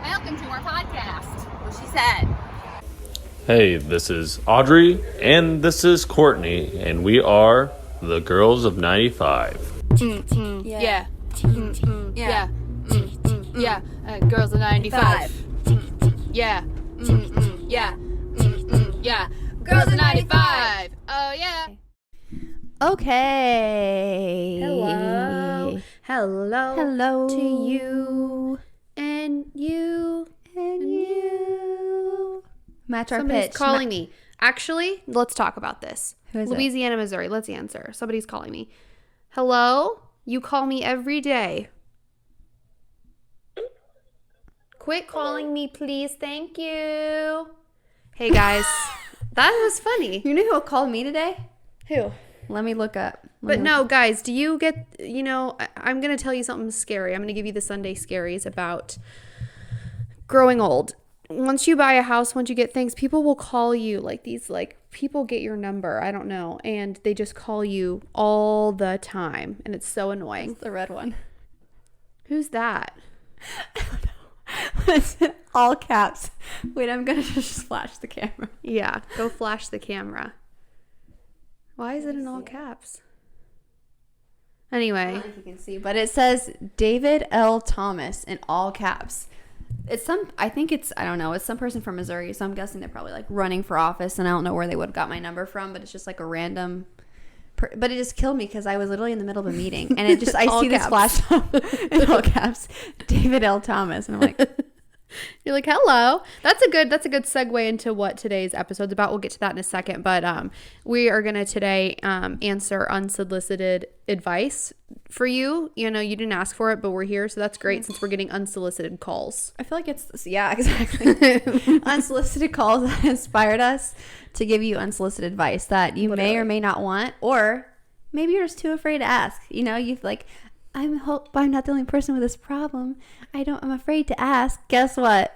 Welcome to our podcast. What she said. Hey, this is Audrey, and this is Courtney, and we are the Girls of 95. Yeah. Girls of 95. Yeah. Yeah. Girls of 95. Oh, yeah. Okay. Hello. Hello to you. And you. And you. Match our Somebody's pitch. calling me. Actually, let's talk about this. Who is it? Louisiana, Missouri. Let's answer. Somebody's calling me. Hello? You call me every day. Quit calling me, please. Thank you. Hey, guys. That was funny. You know who called me today? Who? Let me look up. But no, guys, do you get, I'm going to tell you something scary. I'm going to give you the Sunday scaries about growing old. Once you buy a house, once you get things, people will call you people get your number. I don't know. And they just call you all the time. And it's so annoying. It's the red one. Who's that? I don't know. It's in all caps. Wait, I'm going to just flash the camera. Yeah, go flash the camera. Why is it in all caps? Anyway. I don't know if you can see, but it says David L. Thomas in all caps. It's some person from Missouri, so I'm guessing they're probably like running for office, and I don't know where they would have got my number from, but it's just like a random, but it just killed me because I was literally in the middle of a meeting, and it just, I see this flash up in all caps, David L. Thomas, and I'm like, you're like, hello. That's a good segue into what today's episode's about. We'll get to that in a second. But we are going to today answer unsolicited advice for you. You didn't ask for it, but we're here. So that's great since we're getting unsolicited calls. I feel like yeah, exactly. Unsolicited calls that inspired us to give you unsolicited advice that you may or may not want, or maybe you're just too afraid to ask. You've like, I'm not the only person with this problem. I'm afraid to ask. Guess what?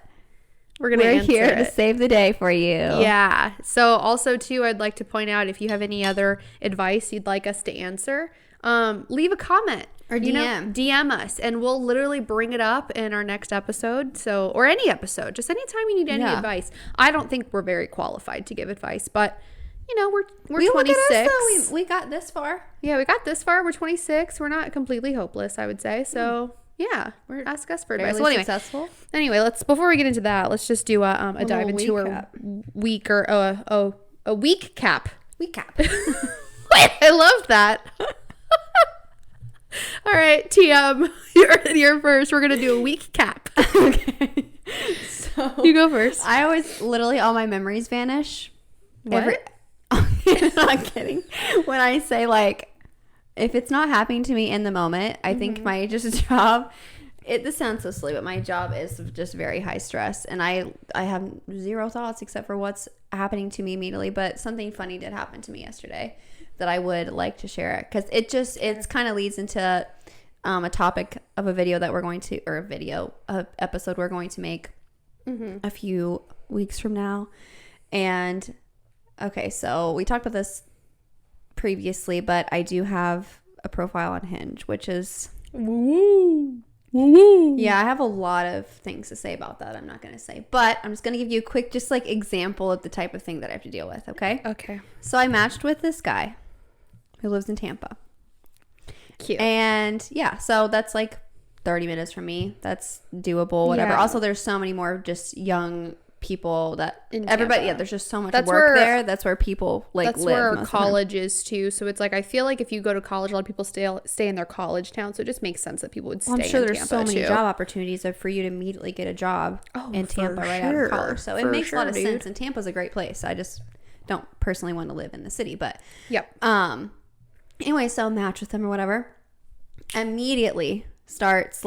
We're here to save the day for you. Yeah. So also too, I'd like to point out, if you have any other advice you'd like us to answer, leave a comment or DM us, and we'll literally bring it up in our next episode. Or any episode, just anytime you need any advice. I don't think we're very qualified to give advice, but we're 26. We got this far. Yeah, we got this far. We're 26. We're not completely hopeless, I would say. So yeah, ask us for advice. Fairly successful. Anyway, before we get into that, let's just do a dive into our week or a week cap. Week cap. I loved that. All right, TM, you're first. We're gonna do a week cap. Okay. So you go first. I always literally all my memories vanish. What? I'm not kidding. When I say if it's not happening to me in the moment, I think my job, this sounds so silly, but my job is just very high stress, and I have zero thoughts except for what's happening to me immediately. But something funny did happen to me yesterday that I would like to share it, because it kind of leads into a topic of a video that we're going to, or a episode we're going to make a few weeks from now. And okay, so we talked about this previously, but I do have a profile on Hinge, which is yeah, I have a lot of things to say about that. I'm not going to say, but I'm just going to give you a quick example of the type of thing that I have to deal with. Okay. So I matched with this guy who lives in Tampa. Cute. And yeah, so that's 30 minutes from me. That's doable, whatever. Yeah. Also, there's so many more just young people that in everybody Tampa. There's just so much work there. That's where people that's live. Where college is too. So it's I feel like if you go to college, a lot of people stay in their college town, so it just makes sense that people would stay in Tampa. I'm sure there's so many too. job opportunities for you to immediately get a job in Tampa right out of college, so it makes a lot of sense, and Tampa's a great place. I just don't personally want to live in the city, but anyway, so match with him or whatever, immediately starts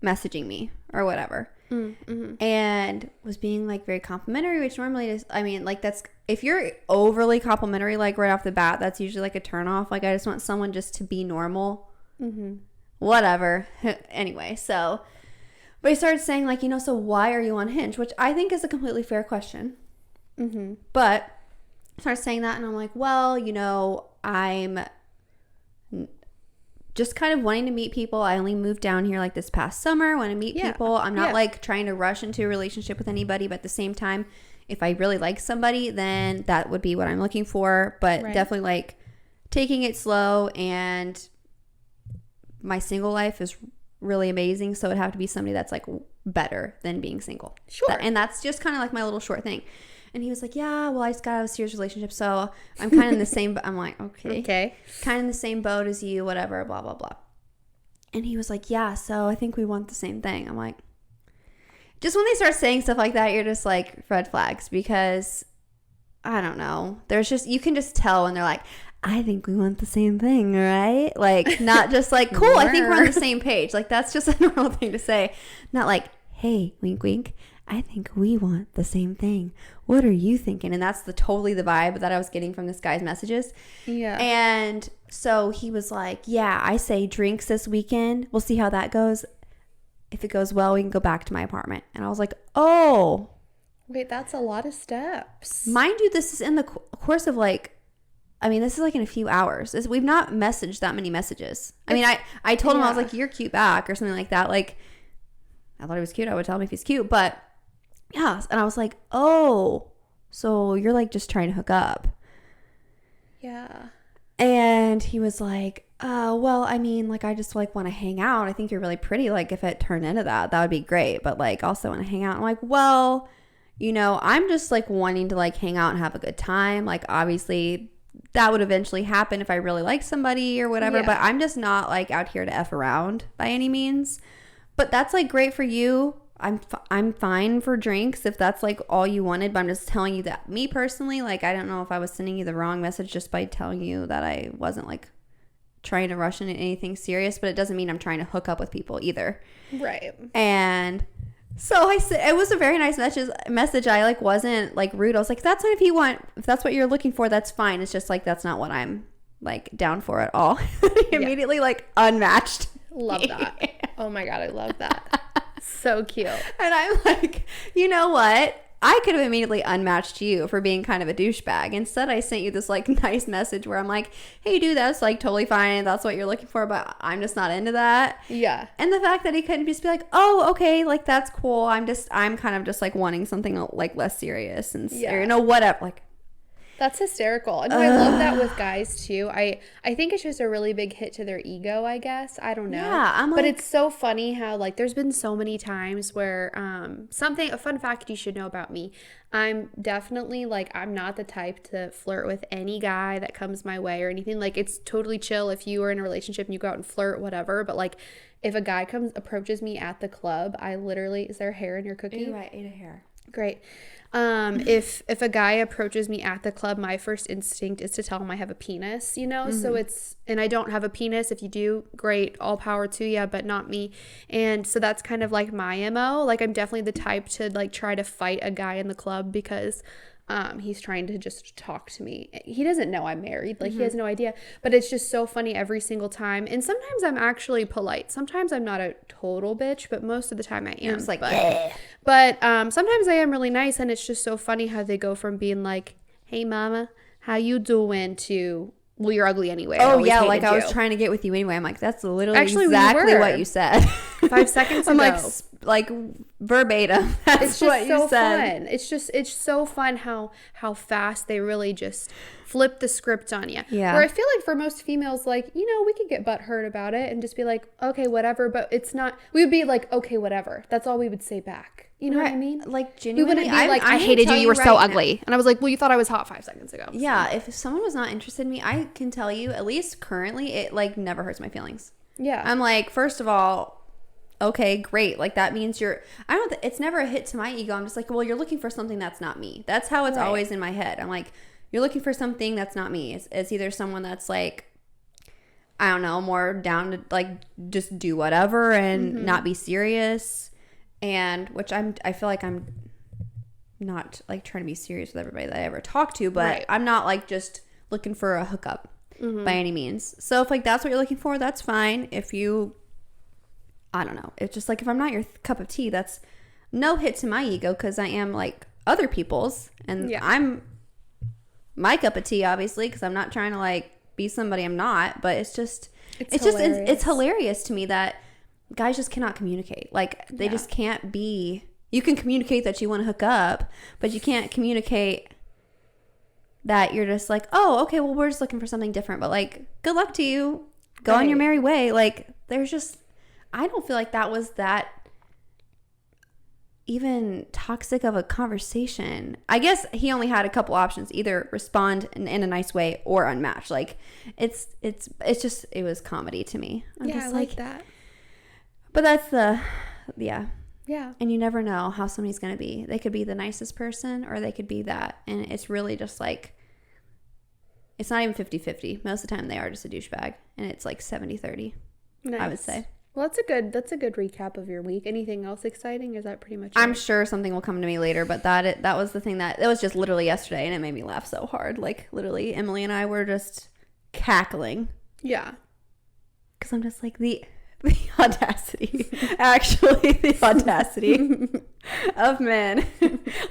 messaging me or whatever. And was being very complimentary, which normally is, that's, if you're overly complimentary right off the bat, that's usually a turn off. I just want someone just to be normal. Whatever. Anyway, so but he started saying so why are you on Hinge, which I think is a completely fair question. But I started saying that, and I'm well, I'm just kind of wanting to meet people. I only moved down here like this past summer. Want to meet people. I'm not like trying to rush into a relationship with anybody, but at the same time, if I really like somebody, then that would be what I'm looking for. But definitely like taking it slow, and my single life is really amazing. So it'd have to be somebody that's like better than being single. Sure. And that's just kind of like my little short thing. And he was like, yeah, well, I just got out of a serious relationship. So I'm kind of in the same, I'm like, okay. Kind of in the same boat as you, whatever, blah, blah, blah. And he was like, yeah, so I think we want the same thing. I'm like, just when they start saying stuff like that, you're just like red flags, because I don't know. There's just, you can just tell when they're like, I think we want the same thing, right? Like, not just like, cool, I think we're on the same page. Like, that's just a normal thing to say. Not like, hey, wink, wink, I think we want the same thing. What are you thinking? And that's totally the vibe that I was getting from this guy's messages. Yeah. And so he was like, yeah, I say drinks this weekend. We'll see how that goes. If it goes well, we can go back to my apartment. And I was like, oh. Wait, that's a lot of steps. Mind you, this is in the course of like, I mean, this is like in a few hours. We've not messaged that many messages. I mean, I told him, I was like, you're cute back or something like that. Like, I thought he was cute. I would tell him if he's cute. But yeah. And I was like, oh, so you're like just trying to hook up. Yeah. And he was like, well, I mean, like, I just like want to hang out. I think you're really pretty. Like, if it turned into that, that would be great. But like, also want to hang out. I'm like, well, you know, I'm just like wanting to like hang out and have a good time. Like, obviously that would eventually happen if I really like somebody or whatever. But I'm just not like out here to F around by any means. But that's like great for you. I'm fine for drinks if that's like all you wanted, but I'm just telling you that me personally, like, I don't know if I was sending you the wrong message just by telling you that I wasn't like trying to rush into anything serious, but it doesn't mean I'm trying to hook up with people either. Right. And so I said, it was a very nice message. I like wasn't like rude. I was like, that's not, if that's what you're looking for, that's fine. It's just like, that's not what I'm like down for at all. Immediately like unmatched. Love that. Oh my God. I love that. So cute. And I'm like, you know what? I could have immediately unmatched you for being kind of a douchebag. Instead, I sent you this like nice message where I'm like, hey, dude, that's like totally fine. That's what you're looking for, but I'm just not into that. Yeah. And the fact that he couldn't just be like, oh, okay, like that's cool. I'm kind of just like wanting something like less serious and or, you know, whatever. Like, that's hysterical. And I love that with guys too. I think it's just a really big hit to their ego, I guess. I don't know. Yeah, I'm but like, it's so funny how like there's been so many times where a fun fact you should know about me. I'm definitely like, I'm not the type to flirt with any guy that comes my way or anything. Like, it's totally chill if you are in a relationship and you go out and flirt, whatever. But like, if a guy approaches me at the club, I literally, is there hair in your cookie? ew, I ate a hair. Great. If a guy approaches me at the club, my first instinct is to tell him I have a penis, you know? So and I don't have a penis. If you do, great, all power to you, but not me. And so that's kind of like my MO. Like, I'm definitely the type to like try to fight a guy in the club because he's trying to just talk to me. He doesn't know I'm married. Like, he has no idea. But it's just so funny every single time. And sometimes I'm actually polite. Sometimes I'm not a total bitch, but most of the time I am. It's like, but sometimes I am really nice, and it's just so funny how they go from being like, hey, mama, how you doing, to, well, you're ugly anyway. Oh, yeah, like I was trying to get with you anyway. I'm like, that's literally exactly what you said. 5 seconds ago. I'm like verbatim. That's it's just what you so said. Fun. It's so fun how fast they really just flip the script on you. Yeah. Where I feel like for most females, like, you know, we could get butthurt about it and just be like, okay, whatever. But it's not, we would be like, okay, whatever. That's all we would say back. You know what I mean? Like, We genuinely, wouldn't be like, I hated you. You were so ugly. And I was like, well, you thought I was hot 5 seconds ago. Yeah. If someone was not interested in me, I can tell you, at least currently, it like never hurts my feelings. Yeah. I'm like, first of all, okay, great. Like, that means it's never a hit to my ego. I'm just like, well, you're looking for something that's not me. That's how it's always in my head. I'm like, you're looking for something that's not me. It's either someone that's like, I don't know, more down to like just do whatever and not be serious. And which I feel like I'm not like trying to be serious with everybody that I ever talk to, but I'm not like just looking for a hookup by any means. So if like that's what you're looking for, that's fine. If you, I don't know. It's just like, if I'm not your cup of tea, that's no hit to my ego, because I am like other people's, and I'm my cup of tea, obviously, because I'm not trying to like be somebody I'm not, but it's just, it's just it's hilarious to me that guys just cannot communicate. Like they just can't be. You can communicate that you want to hook up, but you can't communicate that you're just like, oh, okay, well, we're just looking for something different. But like, good luck to you. Go on your merry way. Like, there's just, I don't feel like that was that even toxic of a conversation. I guess he only had a couple options: either respond in a nice way or unmatch. Like, it's just, it was comedy to me. I'm just I like that. But that's yeah. And you never know how somebody's going to be. They could be the nicest person or they could be that. And it's really just like, it's not even 50-50. Most of the time they are just a douchebag. And it's like 70-30, nice. I would say. Well, that's a good recap of your week. Anything else exciting? Is that pretty much I'm sure something will come to me later, but that was the thing that was just literally yesterday, and it made me laugh so hard. Like, literally, Emily and I were just cackling. Yeah. Because I'm just like, the audacity. Actually, the audacity of men.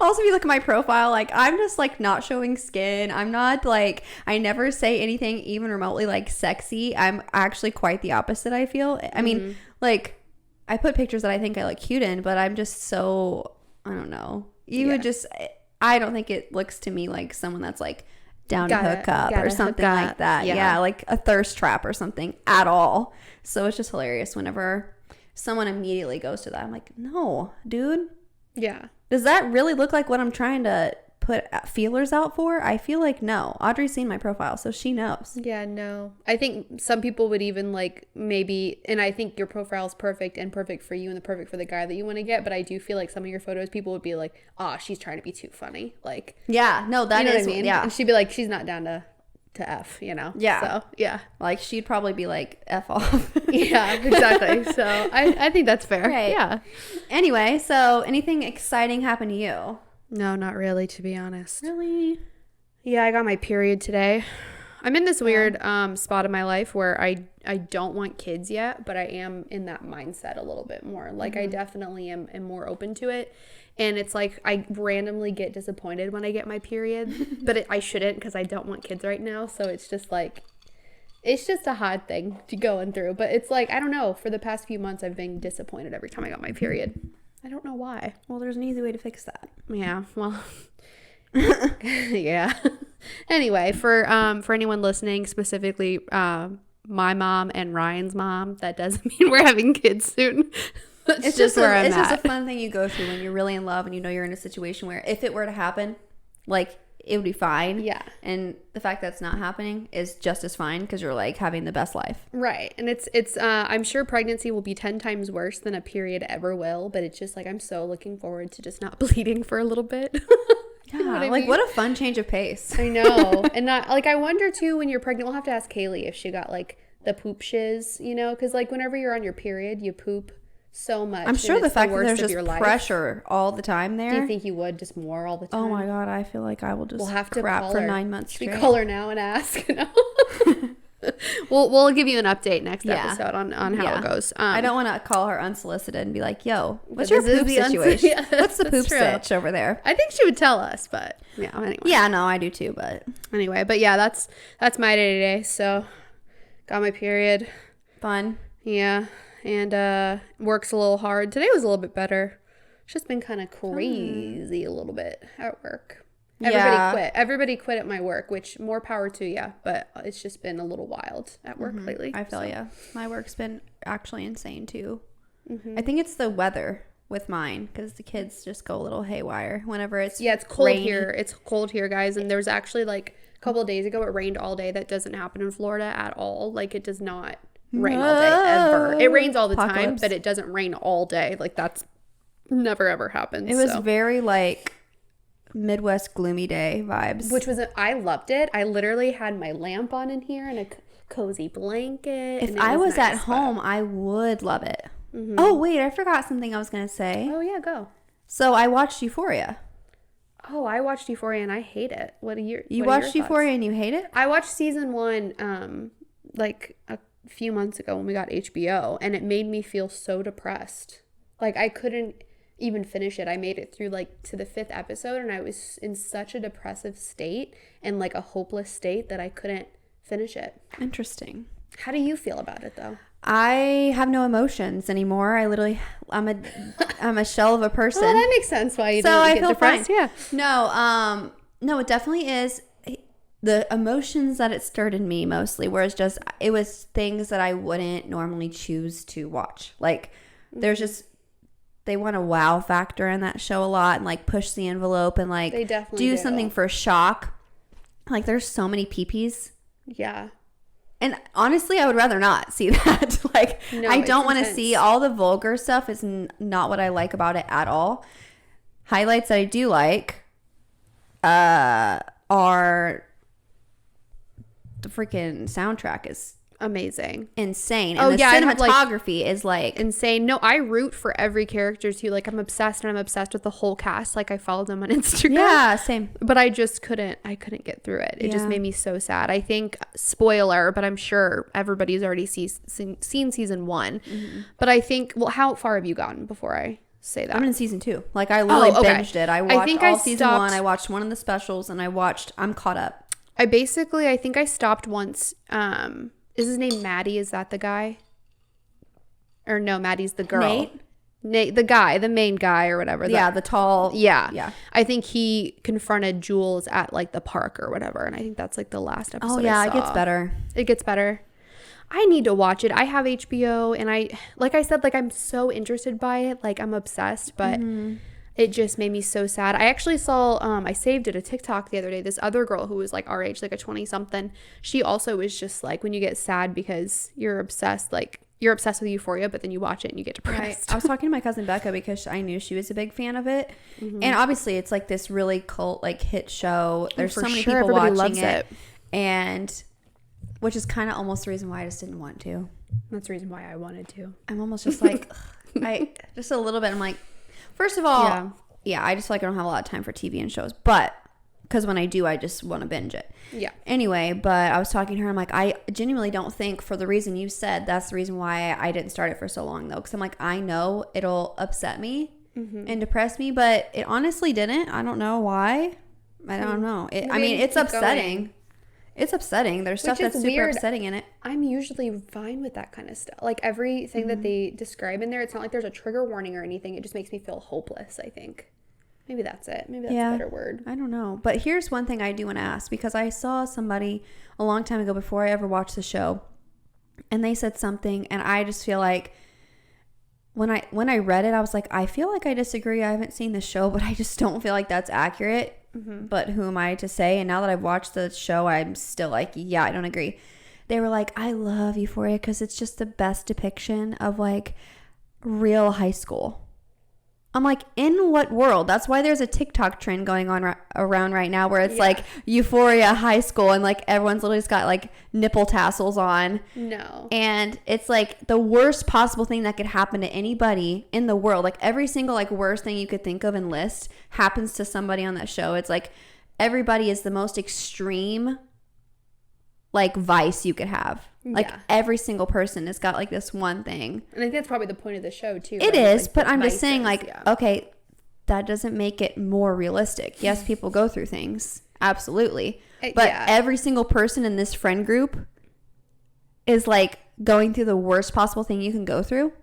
Also, if you look at my profile, like, I'm just like not showing skin. I'm not like, I never say anything even remotely like sexy. I'm actually quite the opposite, I feel. I mean, like, I put pictures that I think I look cute in, but I'm just so, I don't know. I don't think it looks to me like someone that's like down to hook up or something like that. Yeah, like a thirst trap or something at all. So it's just hilarious whenever someone immediately goes to that. I'm like, no, dude. Yeah. Does that really look like what I'm trying to put feelers out for? I feel like no. Audrey's seen my profile, so she knows. Yeah, no. I think some people would even like maybe, and I think your profile is perfect and perfect for you and perfect for the guy that you want to get, but I do feel like some of your photos, people would be like, oh, she's trying to be too funny. Like, yeah, no, that you know is, what I mean? yeah. And she'd be like, she's not down to F, you know? Yeah. So, yeah. Like, she'd probably be like, F off. Yeah, exactly. So, I think that's fair. Right. Yeah. Anyway, so anything exciting happened to you? No, not really, to be honest. Really? Yeah, I got my period today. I'm in this weird spot in my life where I don't want kids yet, but I am in that mindset a little bit more. Like, I definitely am more open to it. And it's like I randomly get disappointed when I get my period, but I shouldn't because I don't want kids right now. So it's just like, it's just a hard thing to going through. But it's like, I don't know. For the past few months, I've been disappointed every time I got my period. I don't know why. Well, there's an easy way to fix that. Yeah, well, yeah. Anyway, for anyone listening, specifically my mom and Ryan's mom, that doesn't mean we're having kids soon. It's just where I'm at. It's just a fun thing you go through when you're really in love and you know you're in a situation where if it were to happen, like, it would be fine. Yeah. And the fact that it's not happening is just as fine because you're like having the best life. Right. And it's I'm sure pregnancy will be 10 times worse than a period ever will, but it's just like I'm so looking forward to just not bleeding for a little bit. Yeah, you know what I mean? What a fun change of pace. I know. And not like, I wonder too, when you're pregnant, we'll have to ask Kaylee if she got like the poop shiz, you know, because like whenever you're on your period, you poop so much. I'm sure the fact that there's just pressure all the time there. Do you think you would just more all the time? Oh my God, I feel like I will just crap for 9 months straight. We call her now and ask. No? We'll give you an update next episode on how it goes. I don't want to call her unsolicited and be like, yo, what's your poop situation? What's the poop stitch over there? I think she would tell us, but yeah, anyway. Yeah, no, I do too, but anyway, but yeah, that's my day today. So got my period. Fun. Yeah. And work's a little hard. Today was a little bit better. It's just been kind of crazy a little bit at work. Everybody quit at my work, which more power to you, but it's just been a little wild at work lately. I feel you. My work's been actually insane too. I think it's the weather with mine because the kids just go a little haywire whenever it's cold here. It's cold here, guys, and there was actually like a couple of days ago it rained all day. That doesn't happen in Florida at all. Like, it does not rain all day ever. It rains all the time, but it doesn't rain all day. Like, that's never ever happens. It was very like Midwest gloomy day vibes, which was I loved it. I literally had my lamp on in here and a cozy blanket. If I was at home, I would love it. Oh wait, I forgot something I was gonna say. Oh yeah, go. So I watched Euphoria. Oh, I watched Euphoria and I hate it. You watched Euphoria and you hate it? I watched season 1 like a few months ago when we got HBO, and it made me feel so depressed. Like, I couldn't even finish it. I made it through like to the 5th episode and I was in such a depressive state and like a hopeless state that I couldn't finish it. Interesting. How do you feel about it though? I have no emotions anymore. I'm a shell of a person. Well, that makes sense why you So didn't I get feel depressed. fine. Yeah. No, it definitely is the emotions that it stirred in me mostly, whereas just it was things that I wouldn't normally choose to watch. Like there's just they want a wow factor in that show a lot and like push the envelope and like They definitely do do. something for shock. Like there's so many peepees. Yeah. And honestly, I would rather not see that. Like, No, I don't it's want to intense. see all the vulgar stuff. Is not what I like about it at all. Highlights that I do like are the freaking soundtrack is Amazing. insane. Oh, And the yeah, I have, like, cinematography is like Insane. No, I root for every character too. Like I'm obsessed with the whole cast. Like I followed them on Instagram. yeah, same. But I just couldn't get through it. It just Yeah. made me so sad. I think, spoiler, but I'm sure everybody's already seen season 1. Mm-hmm. But I think, well, how far have you gotten before I say that? I'm in season 2. Like I literally okay. binged it. I watched think all I season stopped- 1. I watched one of the specials, and I'm caught up. I think I stopped once. Is his name Maddie? Is that the guy? Or no, Maddie's the girl. Nate, the guy, the main guy or whatever. Yeah, the tall. Yeah. Yeah. I think he confronted Jules at like the park or whatever. And I think that's like the last episode. Oh yeah, I it gets saw. better. It gets better. I need to watch it. I have HBO and like I said, like I'm so interested by it. Like I'm obsessed, but it just made me so sad. I actually saw, I saved it a TikTok the other day. This other girl who was like our age, like a 20 something. She also was just like, when you get sad because you're obsessed with Euphoria, but then you watch it and you get depressed. I was talking to my cousin Becca because I knew she was a big fan of it. And obviously it's like this really cult like hit show. There's for so many sure, people everybody watching loves it. And which is kind of almost the reason why I just didn't want to. That's the reason why I wanted to. I'm almost just like just a little bit. I'm like, first of all, yeah, I just like I don't have a lot of time for TV and shows, but because when I do, I just want to binge it. Yeah. Anyway, but I was talking to her. I'm like, I genuinely don't think for the reason you said, that's the reason why I didn't start it for so long, though. Because I'm like, I know it'll upset me and depress me, but it honestly didn't. I don't know why. I don't know. I mean, it's upsetting. Going. It's upsetting. There's stuff Which is that's super weird. upsetting in it. I'm usually fine with that kind of stuff. Like everything that they describe in there, it's not like there's a trigger warning or anything. It just makes me feel hopeless, I think. Maybe that's it. Maybe that's a better word. I don't know. But here's one thing I do want to ask, because I saw somebody a long time ago before I ever watched the show, and they said something, and I just feel like when I read it, I was like, I feel like I disagree. I haven't seen the show, but I just don't feel like that's accurate. But who am I to say? And now that I've watched the show, I'm still like, yeah, I don't agree. They were like, I love Euphoria because it's just the best depiction of like real high school. I'm like, in what world? That's why there's a TikTok trend going on around right now where it's like Euphoria high school and like everyone's literally just got like nipple tassels on. No. And it's like the worst possible thing that could happen to anybody in the world. Like every single like worst thing you could think of and list happens to somebody on that show. It's like everybody is the most extreme like vice you could have. Like every single person has got like this one thing. And I think that's probably the point of the show too. It right? is, Like, but the I'm just saying vices, like, okay, that doesn't make it more realistic. Yes, people go through things. Absolutely. But every single person in this friend group is like going through the worst possible thing you can go through.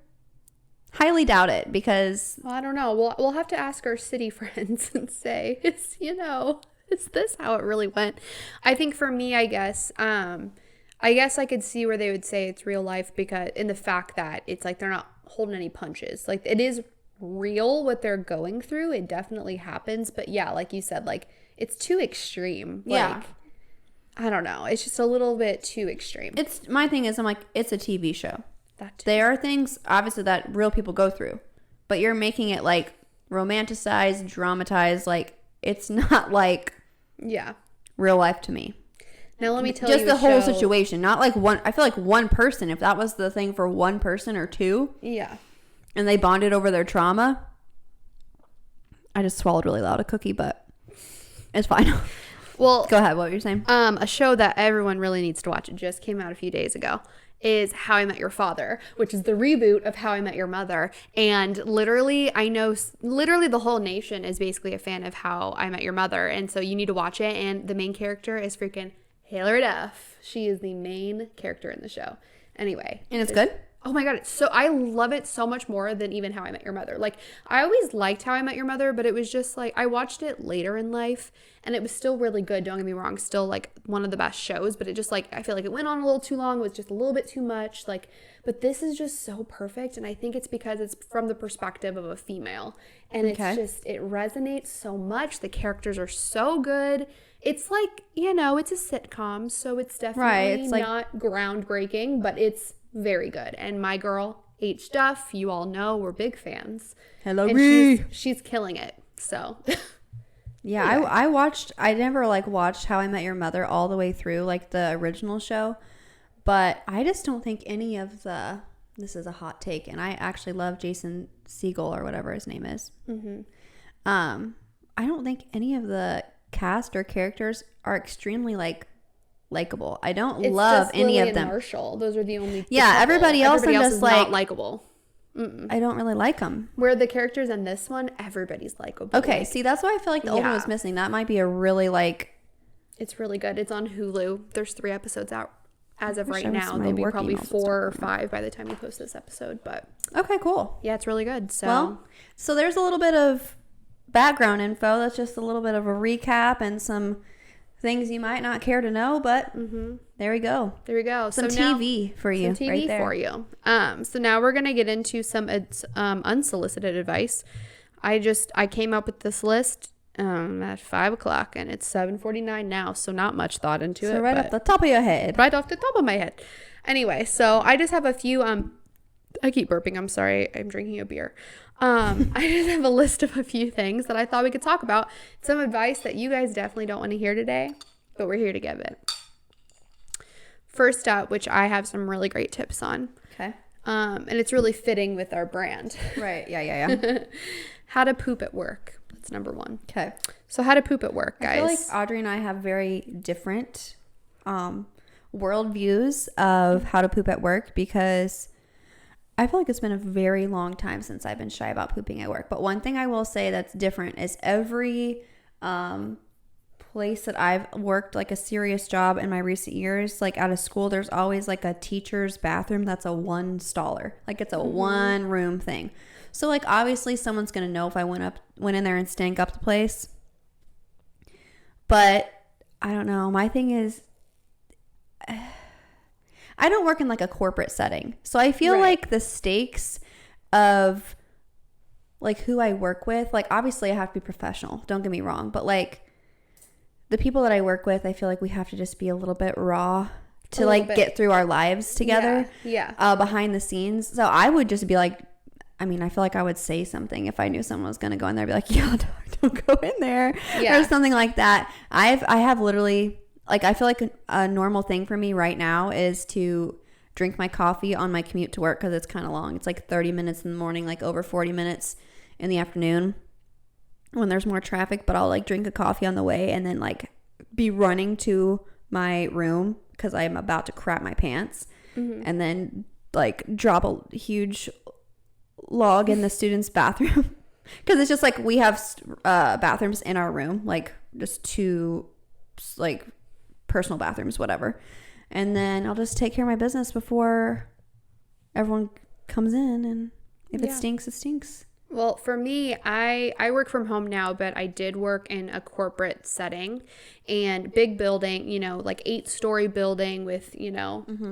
Highly doubt it because Well, I don't know. We'll have to ask our city friends and say, is this how it really went? I think for me, I guess I could see where they would say it's real life because in the fact that it's like they're not holding any punches. Like it is real what they're going through. It definitely happens. But yeah, like you said, like it's too extreme. Yeah. Like, I don't know. It's just a little bit too extreme. it's my thing is I'm like, it's a TV show. That too. There are things obviously that real people go through, but you're making it like romanticized, dramatized. Like it's not like real life to me. Now let me tell you just the whole situation, not like one. I feel like one person, if that was the thing for one person or two, and they bonded over their trauma. I just swallowed really loud a cookie, but it's fine. Well, go ahead. What were you saying? A show that everyone really needs to watch, it just came out a few days ago, is How I Met Your Father, which is the reboot of How I Met Your Mother. And literally, I know the whole nation is basically a fan of How I Met Your Mother. And so you need to watch it. And the main character is freaking Hilary Duff. She is the main character in the show. Anyway. And it's good? Oh my God. I love it so much more than even How I Met Your Mother. Like, I always liked How I Met Your Mother, but it was just like, I watched it later in life and it was still really good. Don't get me wrong. Still like one of the best shows, but it just like, I feel like it went on a little too long. It was just a little bit too much. Like, but this is just so perfect. And I think it's because it's from the perspective of a female. And it's just, it resonates so much. The characters are so good. It's like, it's a sitcom. So it's definitely It's like, not groundbreaking, but it's very good. And my girl H Duff, you all know, we're big fans. Hello, and she's killing it. So yeah, I never like watched How I Met Your Mother all the way through, like the original show, but I just don't think any of this is a hot take, and I actually love Jason Segel or whatever his name is. I don't think any of the cast or characters are extremely like likable. I don't love any of them. Marshall, those are the only. Everybody else is like not likable. I don't really like them. Where the characters in this one, everybody's likable. Okay, like, see, that's why I feel like the old one was missing. That might be a really like. It's really good. It's on Hulu. There's 3 episodes out as of right I now. There'll be probably 4 or 5 by the time we post this episode. But okay, cool. Yeah, it's really good. So so there's a little bit of background info. That's just a little bit of a recap and some things you might not care to know, but there we go. There we go. Some TV for you. Some TV right there. for you. So now we're gonna get into some unsolicited advice. I came up with this list at 5:00 and it's 7:49 now, so not much thought into it. So right off the top of your head. Right off the top of my head. Anyway, so I just have a few. I keep burping. I'm sorry. I'm drinking a beer. I just have a list of a few things that I thought we could talk about. Some advice that you guys definitely don't want to hear today, but we're here to give it. First up, which I have some really great tips on. Okay. And it's really fitting with our brand. Right. Yeah. How to poop at work. That's number 1. Okay. So how to poop at work, guys. I feel like Audrey and I have very different worldviews of how to poop at work, because I feel like it's been a very long time since I've been shy about pooping at work. But one thing I will say that's different is every place that I've worked like a serious job in my recent years, like out of school, there's always like a teacher's bathroom that's a 1-staller. Like it's a 1-room thing. So like obviously someone's going to know if I went in there and stank up the place. But I don't know. My thing is I don't work in like a corporate setting. So I feel like the stakes of like who I work with, like obviously I have to be professional. Don't get me wrong. But like the people that I work with, I feel like we have to just be a little bit raw to like get through our lives together. Yeah. Behind the scenes. So I would just be like, I mean, I feel like I would say something if I knew someone was going to go in there. I'd be like, yeah, don't go in there. Yeah. Or something like that. I have literally, like, I feel like a normal thing for me right now is to drink my coffee on my commute to work, because it's kind of long. It's like 30 minutes in the morning, like over 40 minutes in the afternoon when there's more traffic. But I'll like drink a coffee on the way and then like be running to my room because I'm about to crap my pants, and then like drop a huge log in the students' bathroom. Because it's just like we have bathrooms in our room, like just 2 like personal bathrooms, whatever. And then I'll just take care of my business before everyone comes in. And if it stinks, it stinks. Well, for me, I work from home now, but I did work in a corporate setting and big building, like 8-story building with,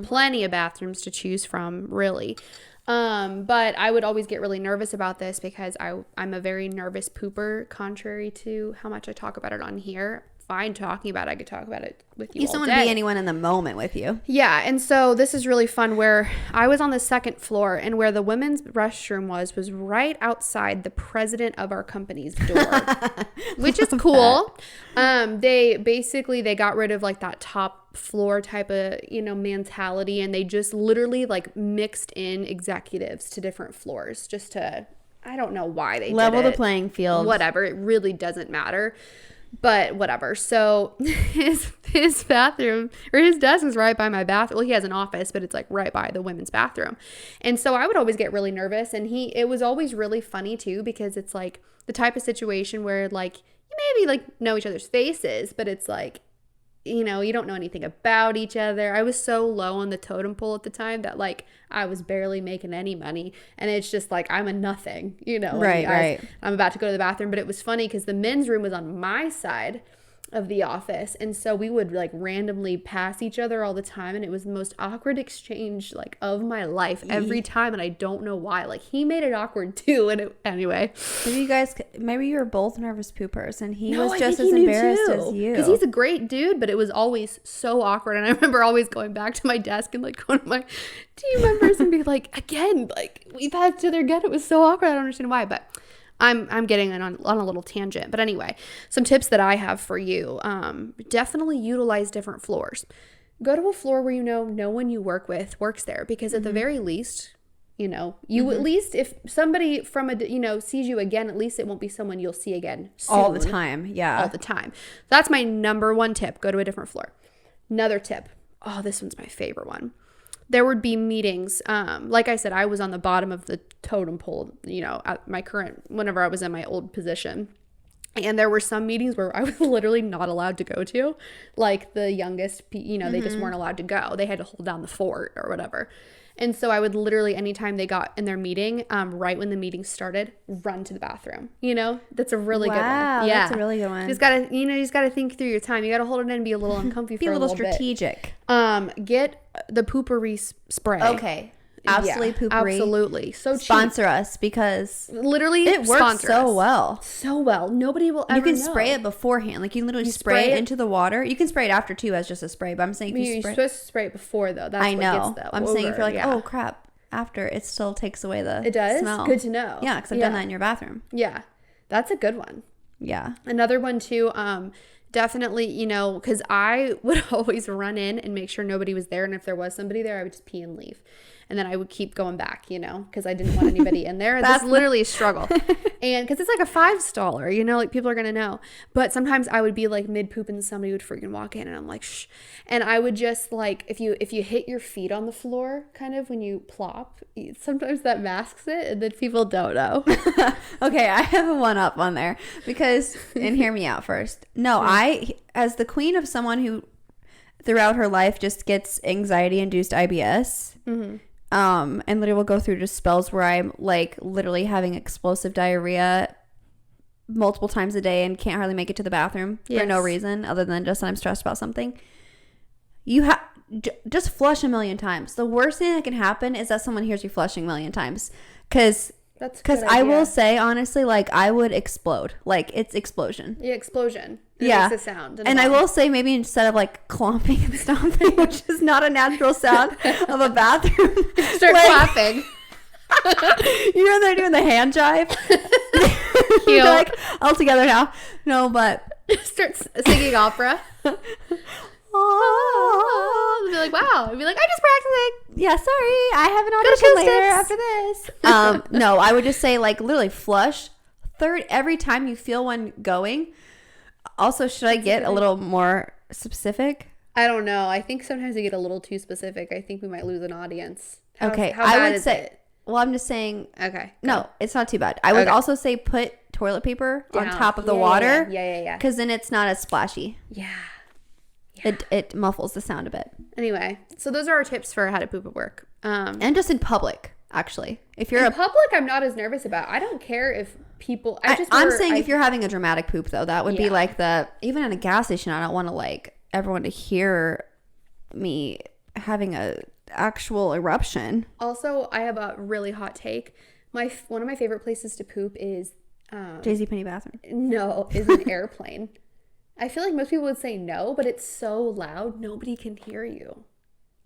plenty of bathrooms to choose from, really. But I would always get really nervous about this because I'm a very nervous pooper, contrary to how much I talk about it on here. Fine talking about it. I could talk about it with you all just don't day. want to be anyone in the moment with you. Yeah, and so this is really fun where I was on the 2nd floor, and where the women's restroom was right outside the president of our company's door, which is cool. They got rid of like that top floor type of, mentality, and they just literally like mixed in executives to different floors just to, I don't know why they level did it. the playing field. Whatever, it really doesn't matter. But whatever. So his bathroom, or his desk, is right by my bathroom. Well, he has an office, but it's like right by the women's bathroom. And so I would always get really nervous. And it was always really funny too, because it's like the type of situation where like you maybe like know each other's faces, but it's like you know, you don't know anything about each other. I was so low on the totem pole at the time that like I was barely making any money, and it's just like I'm a nothing, you know. Right. I'm about to go to the bathroom, but it was funny because the men's room was on my side of the office, and so we would like randomly pass each other all the time, and it was the most awkward exchange like of my life every time, and I don't know why. Like he made it awkward too, and anyway. Maybe you were both nervous poopers, and he was I just think as he knew embarrassed too, as you. because he's a great dude, but it was always so awkward, and I remember always going back to my desk and like going to my team members and be like, again, like we've had each other again. It was so awkward. I don't understand why, but I'm getting on a little tangent. But anyway, some tips that I have for you. Definitely utilize different floors. Go to a floor where you know no one you work with works there, because at the very least, you know, you at least if somebody from a, you know, sees you again, at least it won't be someone you'll see again soon. all the time. Yeah. All the time. That's my number one tip. Go to a different floor. Another tip. Oh, this one's my favorite one. There would be meetings. Like I said, I was on the bottom of the totem pole, you know, at my whenever I was in my old position. And there were some meetings where I was literally not allowed to go to. Like the youngest, you know, they just weren't allowed to go. They had to hold down the fort or whatever. And so I would literally, anytime they got in their meeting, right when the meeting started, run to the bathroom. You know, that's a really good one. Yeah, that's a really good one. You just gotta think through your time. You gotta hold it in and be a little uncomfy Be for a little bit. strategic. Get the poopery spray. Okay. Absolutely, Yeah, poopery. Absolutely. So cheap. Sponsor us, because Literally, it works sponsor so us. well. So well. Nobody will ever You can know. spray it beforehand. Like you can literally spray it into the water. You can spray it after too as just a spray. But I'm saying if You're you spray, supposed to spray it before though. That's I know. What gets the I'm saying if you're like, odor. oh crap, after it still takes away the It does? smell. Good to know. Yeah, because I've done that in your bathroom. Yeah, that's a good one. Yeah. Another one too, definitely, you know, because I would always run in and make sure nobody was there, and if there was somebody there, I would just pee and leave. And then I would keep going back, you know, because I didn't want anybody in there. That's literally a struggle. And because it's like a $5, you know, like people are going to know. But sometimes I would be like mid poop and somebody would freaking walk in and I'm like, shh. And I would just like, if you hit your feet on the floor, kind of when you plop, sometimes that masks it and then people don't know. Okay, I have a one up on there because, and hear me out first. No, I, as the queen of someone who throughout her life just gets anxiety-induced IBS, and literally will go through just spells where I'm like literally having explosive diarrhea multiple times a day and can't hardly make it to the bathroom for no reason other than just that I'm stressed about something. You have just flush a million times. The worst thing that can happen is that someone hears you flushing a million times, because I will say honestly, like I would explode. Like it's explosion. Yeah, explosion. It Yeah. makes a sound. And I will say, maybe instead of like clomping and stomping, which is not a natural sound of a bathroom, start clapping. You know they're doing the hand jive. You're like all together now. No, but Start singing opera. oh, They'll be like, wow. I'd be like, I'm just practicing. yeah, sorry, I have an audition later after this. No, I would just say like literally flush every time you feel one going. Also, should I get a little more specific? I don't know. I think sometimes we get a little too specific. I think we might lose an audience. How I bad would is say. it? Well, I'm just saying. Okay. No, it's not too bad. I would also say put toilet paper on top of the water. Yeah. Because then it's not as splashy. Yeah. It muffles the sound a bit. Anyway, so those are our tips for how to poop at work. And just in public, actually. If you're in public, I'm not as nervous about. I don't care if people. I'm saying if you're having a dramatic poop, though, that would be like even at a gas station, I don't want to like everyone to hear me having a actual eruption. Also, I have a really hot take. One of my favorite places to poop is JCPenney bathroom. No, is an airplane. I feel like most people would say no, but it's so loud, nobody can hear you.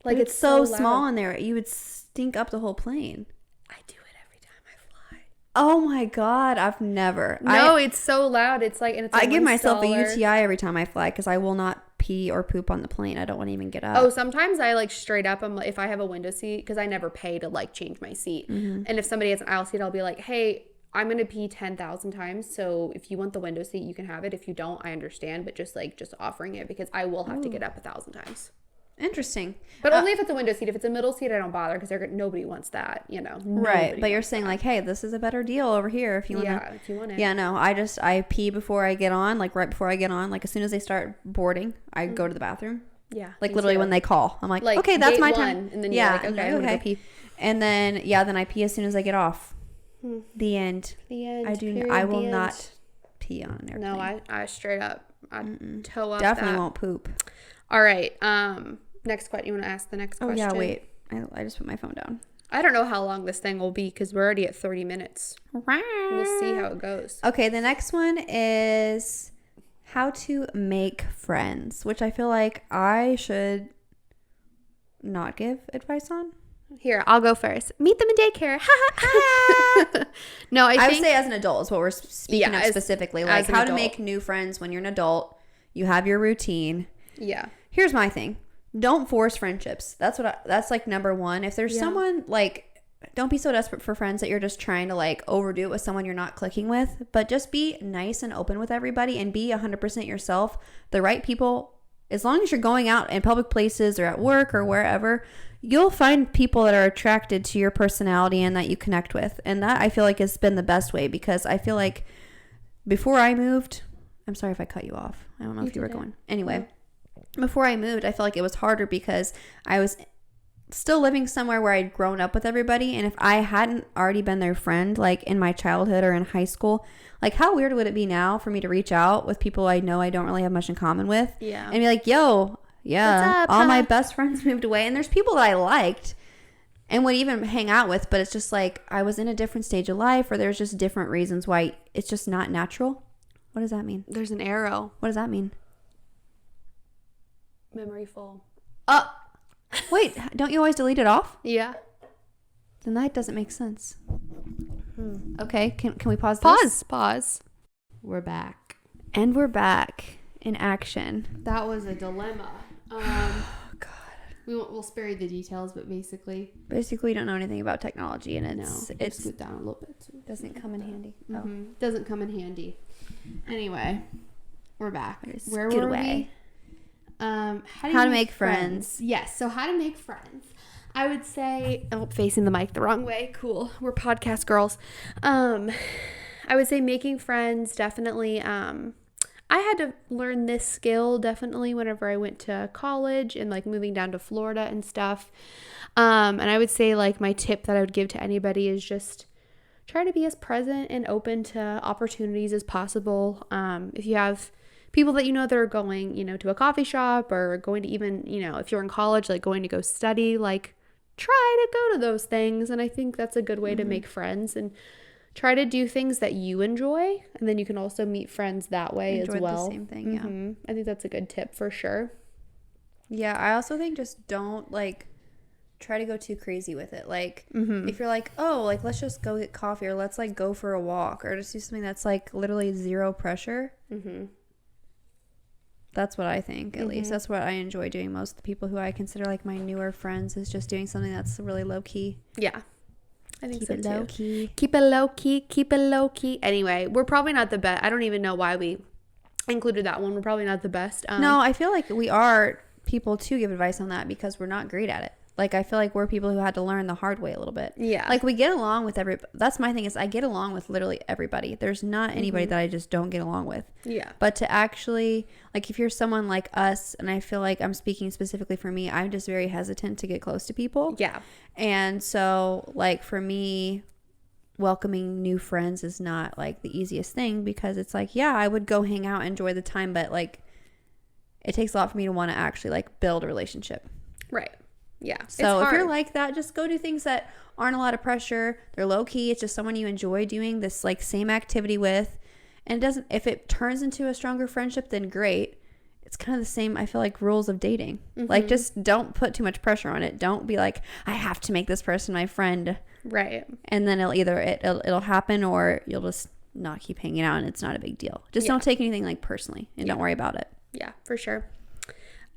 Like it's so small in there, you would stink up the whole plane. I do it every time I fly. Oh my god, I've never. No, it's so loud. It's like, and it's. I give myself a UTI every time I fly because I will not pee or poop on the plane. I don't want to even get up. Oh, sometimes I like straight up. If I have a window seat, because I never pay to like change my seat, and if somebody has an aisle seat, I'll be like, hey, I'm going to pee 10,000 times. So if you want the window seat, you can have it. If you don't, I understand. But just offering it, because I will have to get up 1,000 times. Interesting. But only if it's a window seat. If it's a middle seat, I don't bother because nobody wants that, Right. But you're saying like, hey, this is a better deal over here if you want to. Yeah, if you want it. Yeah, no, I pee before I get on, like right before I get on. Like as soon as they start boarding, I go to the bathroom. Yeah. Like literally when they call. I'm like okay, that's gate my 1, time. and then you're like, okay, I'm gonna go pee. And then, then I pee as soon as I get off. The end. The end. I will not pee on an airplane. No, I straight up, I toe up Definitely that. won't poop. All right. Next question. You want to ask the next question? Oh, yeah, wait. I just put my phone down. I don't know how long this thing will be because we're already at 30 minutes. We'll see how it goes. Okay, the next one is how to make friends, which I feel like I should not give advice on. Here, I'll go first. Meet them in daycare. No, I would say as an adult is what we're speaking of specifically. Like how to adult. make new friends when you're an adult. You have your routine. Yeah. Here's my thing. Don't force friendships. That's like number one. If there's someone like, don't be so desperate for friends that you're just trying to like overdo it with someone you're not clicking with, but just be nice and open with everybody and be 100% yourself. The right people, as long as you're going out in public places or at work or wherever, you'll find people that are attracted to your personality and that you connect with. And that I feel like has been the best way because I feel like before I moved, I'm sorry if I cut you off. I don't know if you were going. Anyway. Before I moved, I felt like it was harder because I was still living somewhere where I'd grown up with everybody. And if I hadn't already been their friend, like in my childhood or in high school, like how weird would it be now for me to reach out with people I know I don't really have much in common with? Yeah. And be like, yo, yeah, what's up, all huh? my best friends moved away. And there's people that I liked and would even hang out with. But it's just like I was in a different stage of life or there's just different reasons why it's just not natural. What does that mean? There's an arrow. What does that mean? Memory full. Oh, wait, don't you always delete it off? Yeah. Then that doesn't make sense. Okay, can we pause this? Pause. We're back. And we're back in action. That was a dilemma. God. We'll spare you the details, but basically We don't know anything about technology, and it's scoot down a little bit. Too. doesn't come in handy. Doesn't come in handy. Anyway, we're back. Where Scoot were away. we? How to make friends. Yes. So how to make friends. I would say, facing the mic the wrong way. Cool. We're podcast girls. I would say making friends definitely. I had to learn this skill definitely whenever I went to college and like moving down to Florida and stuff. And I would say like my tip that I would give to anybody is just try to be as present and open to opportunities as possible. If you have people that that are going, to a coffee shop or going to even, if you're in college, like going to go study, like try to go to those things. And I think that's a good way to make friends and try to do things that you enjoy. And then you can also meet friends that way as well. The same thing, yeah. I think that's a good tip for sure. Yeah, I also think just don't like try to go too crazy with it. Like if you're like, oh, like let's just go get coffee or let's like go for a walk or just do something that's like literally zero pressure. That's what I think, at least. That's what I enjoy doing. Most of the people who I consider like my newer friends is just doing something that's really low key. Yeah. I think Keep so it too. low key. Keep it low key. Keep it low key. Anyway, we're probably not the best. I don't even know why we included that one. We're probably not the best. No, I feel like we are people to give advice on that because we're not great at it. Like, I feel like we're people who had to learn the hard way a little bit. Yeah. Like, we get along with everybody. That's my thing is I get along with literally everybody. There's not anybody that I just don't get along with. Yeah. But to actually, like, if you're someone like us, and I feel like I'm speaking specifically for me, I'm just very hesitant to get close to people. Yeah. And so, like, for me, welcoming new friends is not, like, the easiest thing because it's like, yeah, I would go hang out, enjoy the time, but, like, it takes a lot for me to want to actually, like, build a relationship. Right. Yeah. So if you're like that, just go do things that aren't a lot of pressure. They're low key. It's just someone you enjoy doing this like same activity with. And it doesn't, if it turns into a stronger friendship, then great. It's kind of the same, I feel like, rules of dating. Like, just don't put too much pressure on it. Don't be like, I have to make this person my friend. Right. And then it'll happen or you'll just not keep hanging out and it's not a big deal. Just don't take anything like personally and don't worry about it. Yeah, for sure.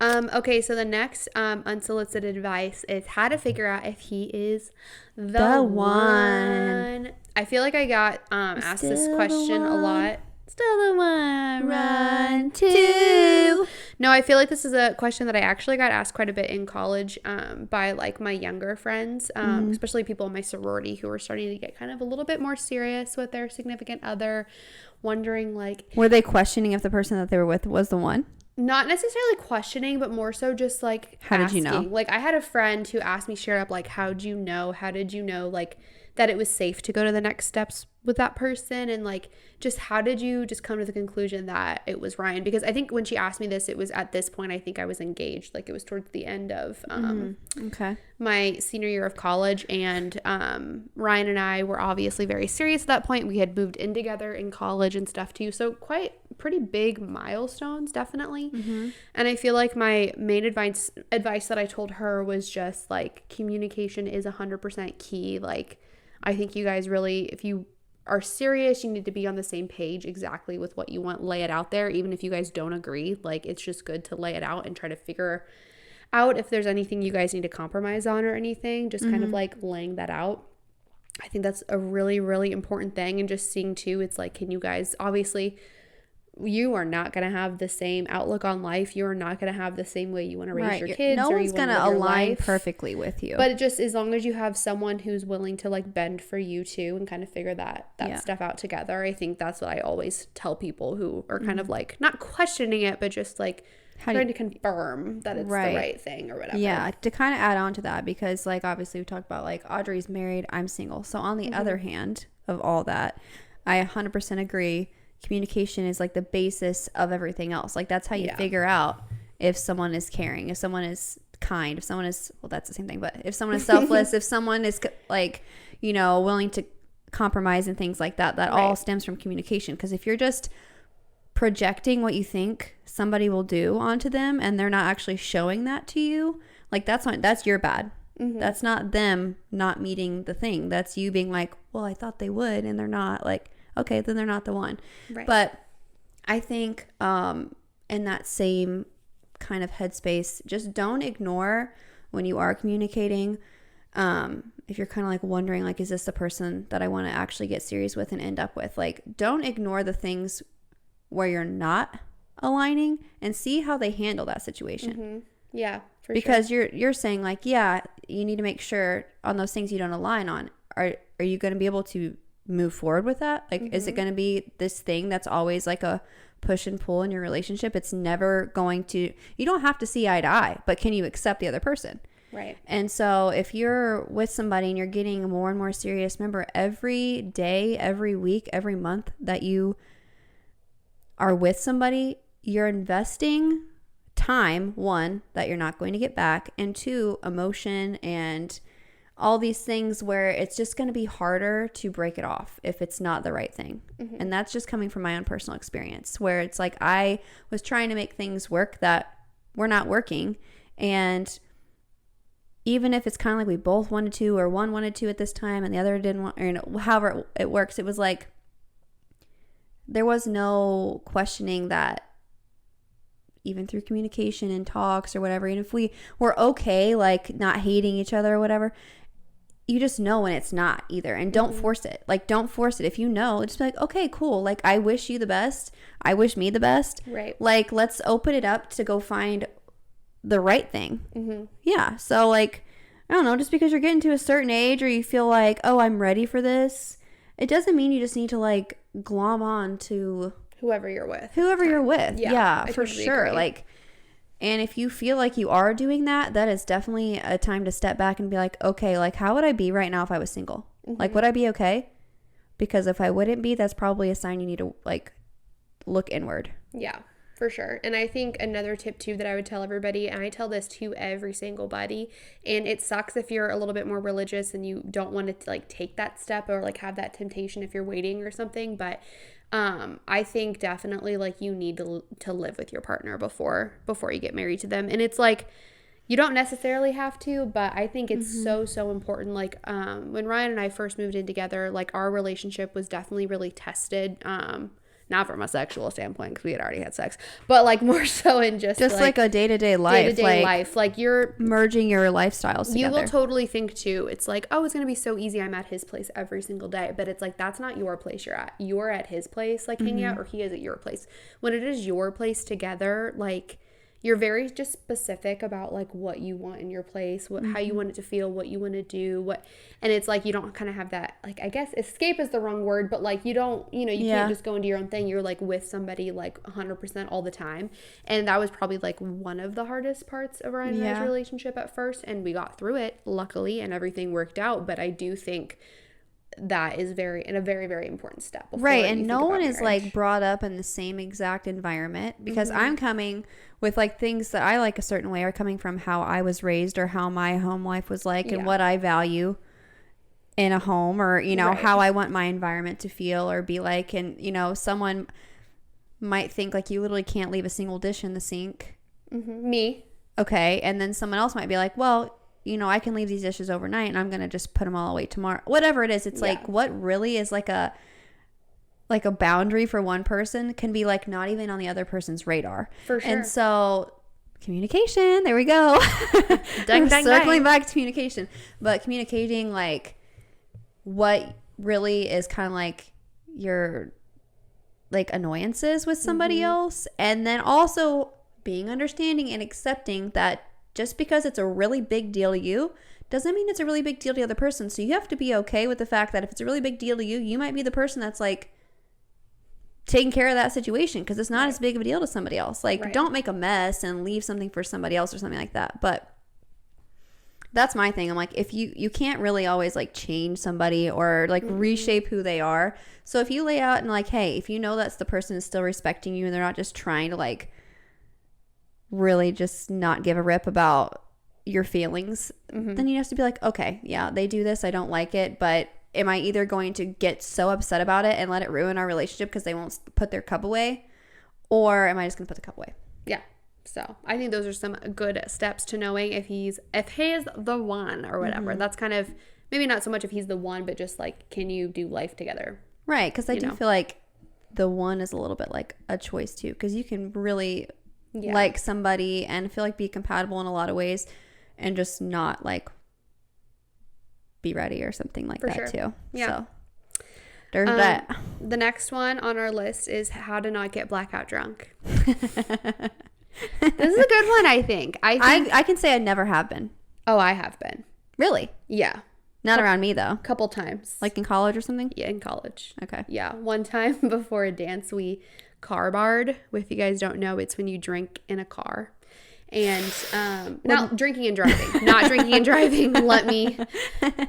Okay, so the next unsolicited advice is how to figure out if he is the one. I feel like I got asked this question a lot. Still the one, run to. No, I feel like this is a question that I actually got asked quite a bit in college by like my younger friends, especially people in my sorority who were starting to get kind of a little bit more serious with their significant other, wondering like... Were they questioning if the person that they were with was the one? Not necessarily questioning, but more so just like how did you know? Like I had a friend who asked me straight up like, how did you know like that it was safe to go to the next steps with that person, and like just how did you just come to the conclusion that it was Ryan? Because I think when she asked me this, it was at this point I think I was engaged, like it was towards the end of my senior year of college, and Ryan and I were obviously very serious at that point. We had moved in together in college and stuff too, so pretty big milestones, definitely. And I feel like my main advice that I told her was just like communication is 100% key. Like I think you guys really, if you are serious, you need to be on the same page exactly with what you want, lay it out there, even if you guys don't agree. Like it's just good to lay it out and try to figure out if there's anything you guys need to compromise on or anything, just kind of like laying that out. I think that's a really, really important thing. And just seeing too, it's like, can you guys, obviously you are not going to have the same outlook on life. You're not going to have the same way you want to raise your kids. No one's going to align life perfectly with you. But it just, as long as you have someone who's willing to like bend for you too and kind of figure that stuff out together, I think that's what I always tell people who are kind of like not questioning it, but just like trying to confirm that it's the right thing or whatever. Yeah, to kind of add on to that, because like obviously we talked about like Audrey's married, I'm single. So on the other hand of all that, I 100% agree. Communication is like the basis of everything else. Like that's how you figure out if someone is caring, if someone is kind, if someone is, well, that's the same thing, but if someone is selfless, if someone is like, you know, willing to compromise and things like that, that all stems from communication. Because if you're just projecting what you think somebody will do onto them and they're not actually showing that to you, like that's your bad. That's not them not meeting the thing. That's you being like, well, I thought they would, and they're not. Like, okay, then they're not the one. Right. But I think in that same kind of headspace, just don't ignore when you are communicating. If you're kind of like wondering, like, is this the person that I want to actually get serious with and end up with? Like, don't ignore the things where you're not aligning and see how they handle that situation. Yeah, for because you're saying like, yeah, you need to make sure on those things you don't align on. Are you going to be able to move forward with that? Like, is it going to be this thing that's always like a push and pull in your relationship? It's never going to, you don't have to see eye to eye, but can you accept the other person? Right. And so if you're with somebody and you're getting more and more serious, remember every day, every week, every month that you are with somebody, you're investing time, one, that you're not going to get back, and two, emotion and all these things where it's just going to be harder to break it off if it's not the right thing. And that's just coming from my own personal experience, where it's like I was trying to make things work that were not working. And even if it's kind of like we both wanted to, or one wanted to at this time and the other didn't want, or, you know, however it works, it was like there was no questioning that, even through communication and talks or whatever. And if we were okay, like not hating each other or whatever, you just know when it's not either. And don't force it. Like, don't force it. If you know, just be like, okay, cool. Like, I wish you the best. I wish me the best. Right. Like, let's open it up to go find the right thing. Yeah. So, like, I don't know, just because you're getting to a certain age or you feel like, oh, I'm ready for this, it doesn't mean you just need to, like, glom on to whoever you're with. Yeah, for totally sure. agree. Like, and if you feel like you are doing that, that is definitely a time to step back and be like, okay, like, how would I be right now if I was single? Like, would I be okay? Because if I wouldn't be, that's probably a sign you need to, like, look inward. Yeah, for sure. And I think another tip too that I would tell everybody, and I tell this to every single buddy, and it sucks if you're a little bit more religious and you don't want to like take that step or like have that temptation if you're waiting or something, but I think definitely like you need to live with your partner before you get married to them. And it's like, you don't necessarily have to, but I think it's so important. Like, when Ryan and I first moved in together, like our relationship was definitely really tested. Not from a sexual standpoint, because we had already had sex, but like more so in just like a day-to-day life. Like you're merging your lifestyles together. You will totally think too, it's like, oh, it's going to be so easy. I'm at his place every single day. But it's like, that's not your place you're at. You're at his place, like hanging out, or he is at your place. When it is your place together, like you're very just specific about like what you want in your place, how you want it to feel, what you want to do, and it's like you don't kind of have that, like, I guess escape is the wrong word, but like you don't, you can't just go into your own thing. You're like with somebody like 100% all the time. And that was probably like one of the hardest parts of Ryan and I's relationship at first, and we got through it luckily and everything worked out. But I do think that is a very, very important step. Right. And no one is like brought up in the same exact environment, because I'm coming with like things that I like a certain way are coming from how I was raised or how my home life was like and what I value in a home, or, how I want my environment to feel or be like. And, someone might think like you literally can't leave a single dish in the sink. Me. Okay. And then someone else might be like, well, I can leave these dishes overnight and I'm going to just put them all away tomorrow. Whatever it is. It's like what really is like a boundary for one person can be like not even on the other person's radar. For sure. And so communication, there we go. Circling back to communication. But communicating like what really is kind of like your like annoyances with somebody else. And then also being understanding and accepting that just because it's a really big deal to you doesn't mean it's a really big deal to the other person. So you have to be okay with the fact that if it's a really big deal to you, you might be the person that's like taking care of that situation because it's not as big of a deal to somebody else. Like don't make a mess and leave something for somebody else or something like that. But that's my thing. I'm like, if you can't really always like change somebody or like reshape who they are. So if you lay out and like, hey, if you know that's the person is still respecting you and they're not just trying to like really just not give a rip about your feelings, then you have to be like, okay, yeah, they do this, I don't like it, but am I either going to get so upset about it and let it ruin our relationship because they won't put their cup away, or am I just gonna put the cup away? Yeah. So I think those are some good steps to knowing if he's the one or whatever. That's kind of maybe not so much if he's the one, but just like, can you do life together? Right. Because I do feel like the one is a little bit like a choice too, because you can really like somebody and feel like be compatible in a lot of ways and just not like be ready or something like that too. Yeah. So there's that. The next one on our list is how to not get blackout drunk. This is a good one, I think. I can say I never have been. Oh, I have been. Really? Yeah. Not around me though. Couple times. Like in college or something? Yeah, in college. Okay. Yeah. One time before a dance, we car barred. If you guys don't know, it's when you drink in a car. And not drinking and driving. Not drinking and driving.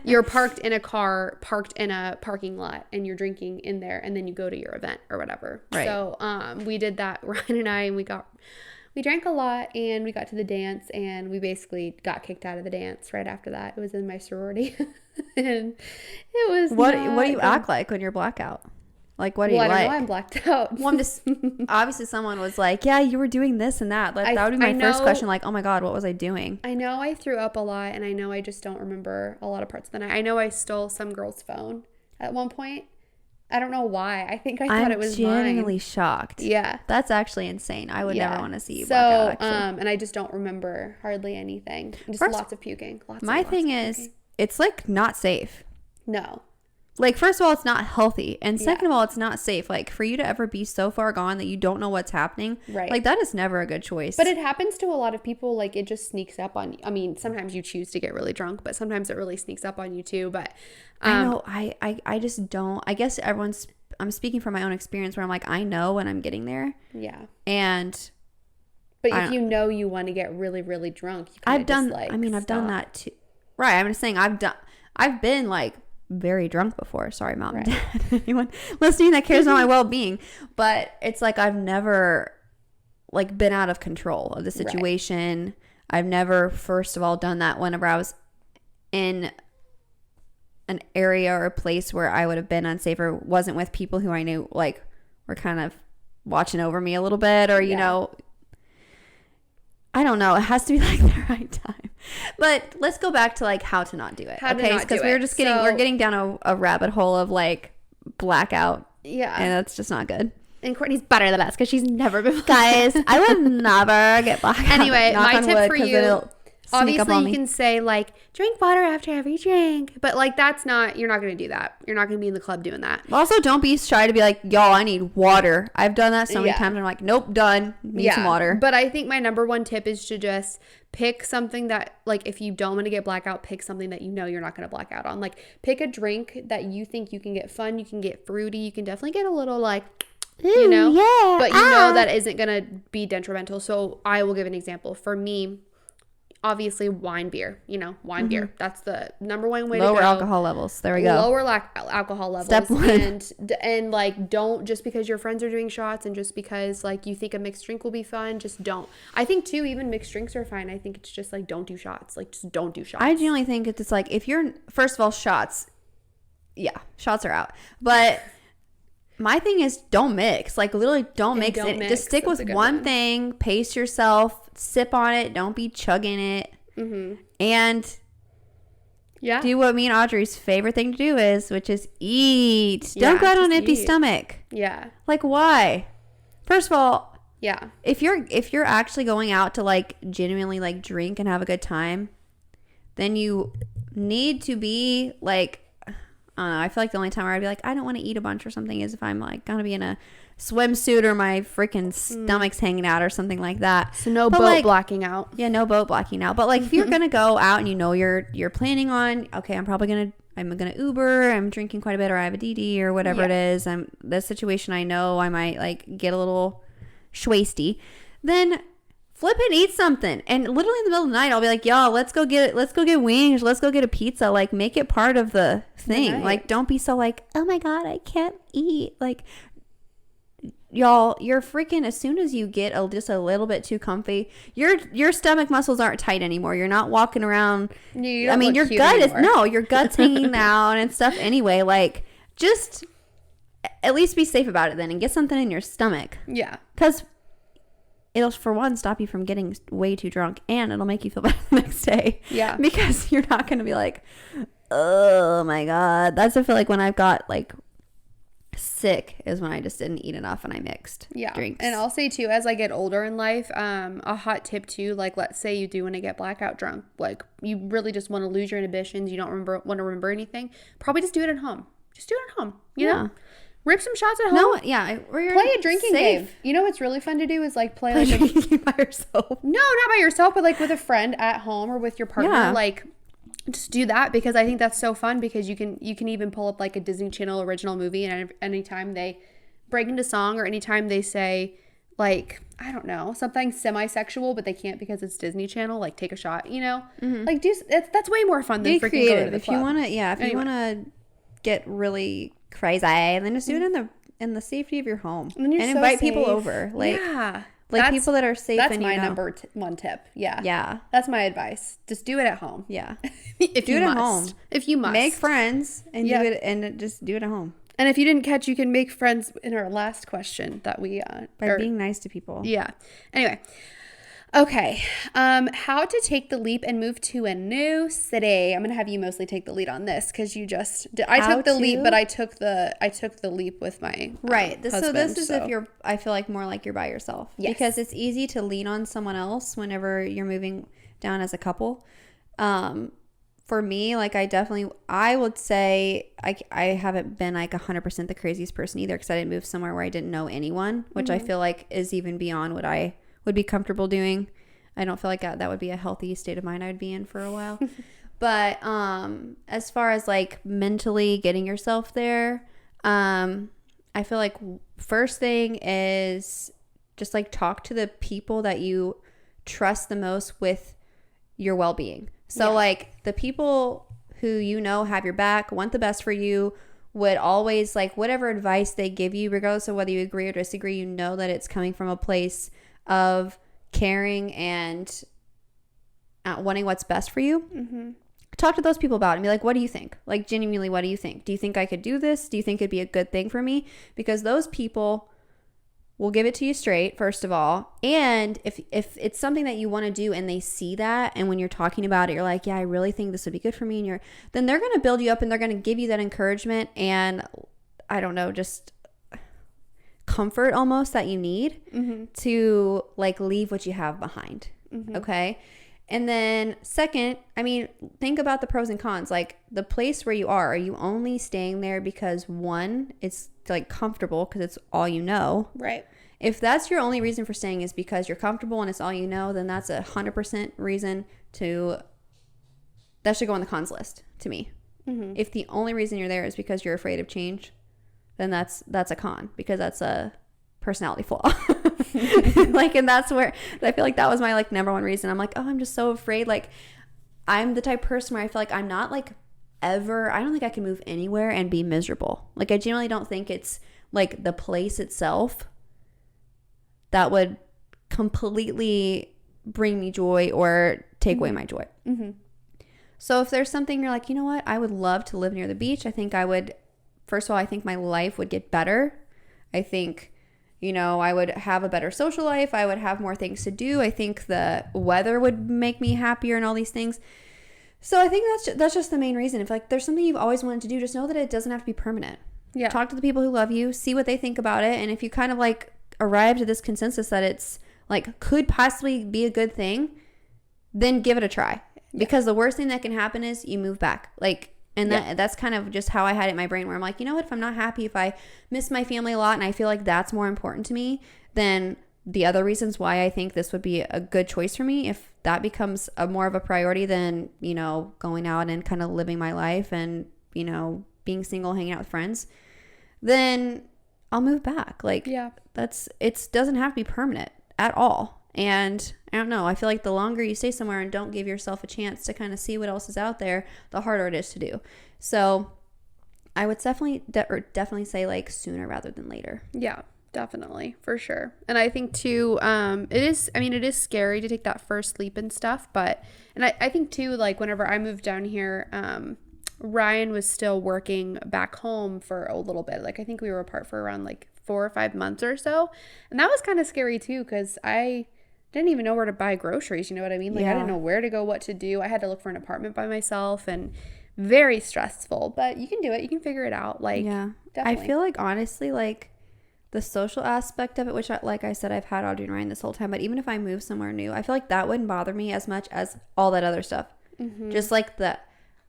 You're parked in a car, parked in a parking lot, and you're drinking in there, and then you go to your event or whatever. Right. So we did that, Ryan and I, and we drank a lot, and we got to the dance, and we basically got kicked out of the dance right after that. It was in my sorority. And it was What do you act like when you're blackout? Like, what do you like? I know I'm blacked out. Well, I'm just, obviously someone was like, yeah, you were doing this and that. Like, that would be my first question. Like, oh my God, what was I doing? I know I threw up a lot, and I know I just don't remember a lot of parts of the night. I know I stole some girl's phone at one point. I don't know why. I think I thought it was mine. I'm genuinely shocked. Yeah. That's actually insane. I would never want to see you blackout, actually. And I just don't remember hardly anything. Just lots of puking. My thing is, it's like not safe. No. Like, first of all, it's not healthy. And second of all, it's not safe. Like, for you to ever be so far gone that you don't know what's happening. Right. Like, that is never a good choice. But it happens to a lot of people. Like, it just sneaks up on you. I mean, sometimes you choose to get really drunk, but sometimes it really sneaks up on you too. But I know. I just don't. I guess I'm speaking from my own experience where I'm like, I know when I'm getting there. Yeah. But if you know you want to get really, really drunk, I've done that too. Right. I'm just saying I've been like very drunk before. Sorry, Mom and Dad. Anyone listening that cares about my well-being. But it's like I've never like been out of control of the situation. Right. I've never, first of all, done that whenever I was in an area or a place where I would have been unsafe or wasn't with people who I knew like were kind of watching over me a little bit, or you know, I don't know. It has to be like the right time. But let's go back to like how to not do it. Because we're just we're getting down a rabbit hole of like blackout. Yeah. And that's just not good. And Courtney's better than us because she's never been Guys, I would never get blackout. Anyway, my tip for you. It'll Obviously, on you me. can say, like, drink water after every drink. But, like, that's not, you're not going to do that. You're not going to be in the club doing that. Also, don't be shy to be like, y'all, I need water. I've done that so many Yeah. times. I'm like, nope, done. Need some water. But I think my number one tip is to just pick something that, like, if you don't want to get blackout, pick something that you know you're not going to black out on. Like, pick a drink that you think you can get fun. You can get fruity. You can definitely get a little, like, you know. yeah, But you know that isn't going to be detrimental. So I will give an example. For me, obviously wine beer, beer. That's the number one way to go. Lower alcohol levels. There we go. Lower alcohol levels. Step one. And like, don't, just because your friends are doing shots and just because like you think a mixed drink will be fun, just don't. I think too, even mixed drinks are fine. I think it's just like, don't do shots. Like, just don't do shots. I genuinely think it's like, if you're, first of all, shots. Yeah, shots are out. But my thing is, don't mix. Like, literally, don't mix don't it. mix. Just stick That's with a good one one. thing. Pace yourself. Sip on it. Don't be chugging it. And Yeah. do what me and Audrey's favorite thing to do is, which is eat. Don't go out on an just empty eat. stomach. Yeah. Like, why? First of all, Yeah. if you're actually going out to like genuinely like drink and have a good time, then you need to be like, I don't know, I feel like the only time where I'd be like, I don't want to eat a bunch or something is if I'm like gonna be in a swimsuit or my freaking stomach's hanging out or something like that. So no But, boat like, blacking out. Yeah, no boat blacking out. But like, if you're gonna go out and you know you're planning on, okay, I'm gonna Uber, I'm drinking quite a bit, or I have a DD or whatever it is. This situation, I know I might like get a little schwasty. Then flip and eat something. And literally in the middle of the night, I'll be like, y'all, let's go get wings, let's go get a pizza. Like, make it part of the thing. Right. Like, don't be so like, oh my god, I can't eat. Like, y'all, you're freaking, as soon as you get just a little bit too comfy, your stomach muscles aren't tight anymore. You're not walking around. You I don't mean, look your cute gut is, anymore. no, your gut's hanging down and stuff anyway. Like, just at least be safe about it then and get something in your stomach. Yeah. Because it'll, for one, stop you from getting way too drunk, and it'll make you feel better the next day. Yeah. Because you're not going to be like, oh my God. That's, I feel like, when I've got like sick is when I just didn't eat enough and I mixed drinks. And I'll say too, as I get older in life, a hot tip too, like, let's say you do want to get blackout drunk, like you really just want to lose your inhibitions, you don't want to remember anything, probably just do it at home. Just do it at home. You know? Rip some shots at home. No, yeah. Or you're Play a drinking game. safe. You know what's really fun to do is like play like a, Drinking by yourself. no, not by yourself, but like with a friend at home or with your partner. Yeah. Like, just do that, because I think that's so fun, because you can even pull up like a Disney Channel original movie, and anytime they break into song or anytime they say like, I don't know, something semi-sexual, but they can't because it's Disney Channel, like take a shot, you know? Like, that's way more fun than Be freaking creative. going to the If club. you want to, if you want to get really crazy, then just do it in the safety of your home, And then you're so invite people safe. over. Like, yeah. like people that are safe. That's and my you know. number one tip. Yeah. Yeah. That's my advice. Just do it at home. Yeah. If Do you it at must. home. If you must. Make friends and Yeah. do it, and just do it at home And if you didn't catch, you can make friends in our last question that we by being nice to people. yeah. Anyway. Okay. How to take the leap and move to a new city. I'm gonna have you mostly take the lead on this, because you just did. I How took the leap, to? but I took the leap with my Right. So husband, this is if you're, I feel like, more like you're by yourself. Yes. Because it's easy to lean on someone else whenever you're moving down as a couple. For me, like, I would say I haven't been like 100% the craziest person either, because I didn't move somewhere where I didn't know anyone, which I feel like is even beyond what I would be comfortable doing. I don't feel like that would be a healthy state of mind I would be in for a while. But as far as like mentally getting yourself there, I feel like first thing is just like talk to the people that you trust the most with your well-being. So like the people who you know have your back, want the best for you, would always, like, whatever advice they give you, regardless of whether you agree or disagree, you know that it's coming from a place of caring and wanting what's best for you. Talk to those people about it and be like, what do you think? Like, genuinely, what do you think? Do you think I could do this? Do you think it'd be a good thing for me? Because those people will give it to you straight, first of all. And if it's something that you want to do and they see that, and when you're talking about it, you're like, yeah, I really think this would be good for me, and then they're going to build you up and they're going to give you that encouragement and, I don't know, just comfort almost that you need to like leave what you have behind. Okay. And then second, I mean, think about the pros and cons. Like the place where you are you only staying there because one, it's like comfortable because it's all you know? Right. If that's your only reason for staying is because you're comfortable and it's all you know, then that's 100% reason that should go on the cons list to me. Mm-hmm. If the only reason you're there is because you're afraid of change, then that's a con, because that's a personality flaw. Like, and that's where I feel like that was my like number one reason. I'm like, oh, I'm just so afraid. Like, I'm the type of person where I feel like I'm not like I don't think I can move anywhere and be miserable. Like, I generally don't think it's like the place itself that would completely bring me joy or take away my joy. Mm-hmm. So if there's something you're like, you know what, I would love to live near the beach. I think first of all, I think my life would get better. I think, I would have a better social life. I would have more things to do. I think the weather would make me happier and all these things. So I think that's just the main reason. If like there's something you've always wanted to do, just know that it doesn't have to be permanent. Yeah. Talk to the people who love you, see what they think about it. And if you kind of like arrive to this consensus that it's like could possibly be a good thing, then give it a try. Yeah. Because the worst thing that can happen is you move back. Like, and that's kind of just how I had it in my brain, where I'm like, you know what, if I'm not happy, if I miss my family a lot and I feel like that's more important to me than the other reasons why I think this would be a good choice for me, if that becomes more of a priority than, going out and kind of living my life and, being single, hanging out with friends, then I'll move back. Like, it doesn't have to be permanent at all. And I don't know, I feel like the longer you stay somewhere and don't give yourself a chance to kind of see what else is out there, the harder it is to do. So I would definitely say like sooner rather than later. Yeah, definitely, for sure. And I think too, it is scary to take that first leap and stuff, but, and I think too, like whenever I moved down here, Ryan was still working back home for a little bit. Like I think we were apart for around like 4 or 5 months or so. And that was kind of scary too, because I didn't even know where to buy groceries. You know what I mean? Like I didn't know where to go, what to do. I had to look for an apartment by myself, and very stressful, but you can do it. You can figure it out. Like, definitely. I feel like honestly, like the social aspect of it, which like I said, I've had Audrey and Ryan this whole time, but even if I move somewhere new, I feel like that wouldn't bother me as much as all that other stuff. Mm-hmm. Just like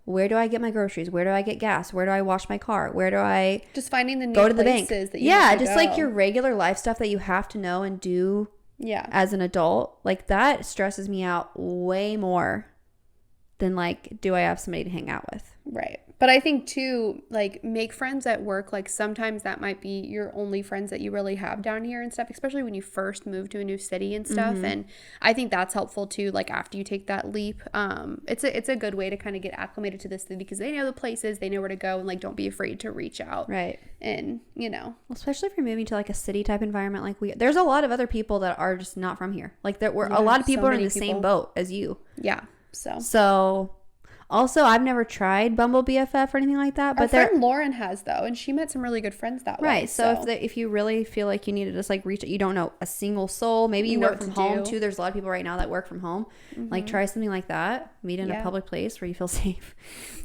where do I get my groceries? Where do I get gas? Where do I wash my car? Where do I just finding the new go to the bank? That you have to just go. Like your regular life stuff that you have to know and do as an adult. Like that stresses me out way more than like, do I have somebody to hang out with? Right. But I think too, like make friends at work. Like sometimes that might be your only friends that you really have down here and stuff, especially when you first move to a new city and stuff. Mm-hmm. And I think that's helpful too. Like after you take that leap, it's a good way to kind of get acclimated to this thing, because they know the places, they know where to go, and like don't be afraid to reach out. Right. And well, especially if you're moving to like a city type environment, like there's a lot of other people that are just not from here. Like a lot of people are in the same boat as you. Yeah. So. Also, I've never tried Bumble BFF or anything like that. But our friend Lauren has, though, and she met some really good friends that way. Right. So if you really feel like you need to just like reach, you don't know a single soul. Maybe you work from home too. There's a lot of people right now that work from home. Mm-hmm. Like try something like that. Meet in a public place where you feel safe.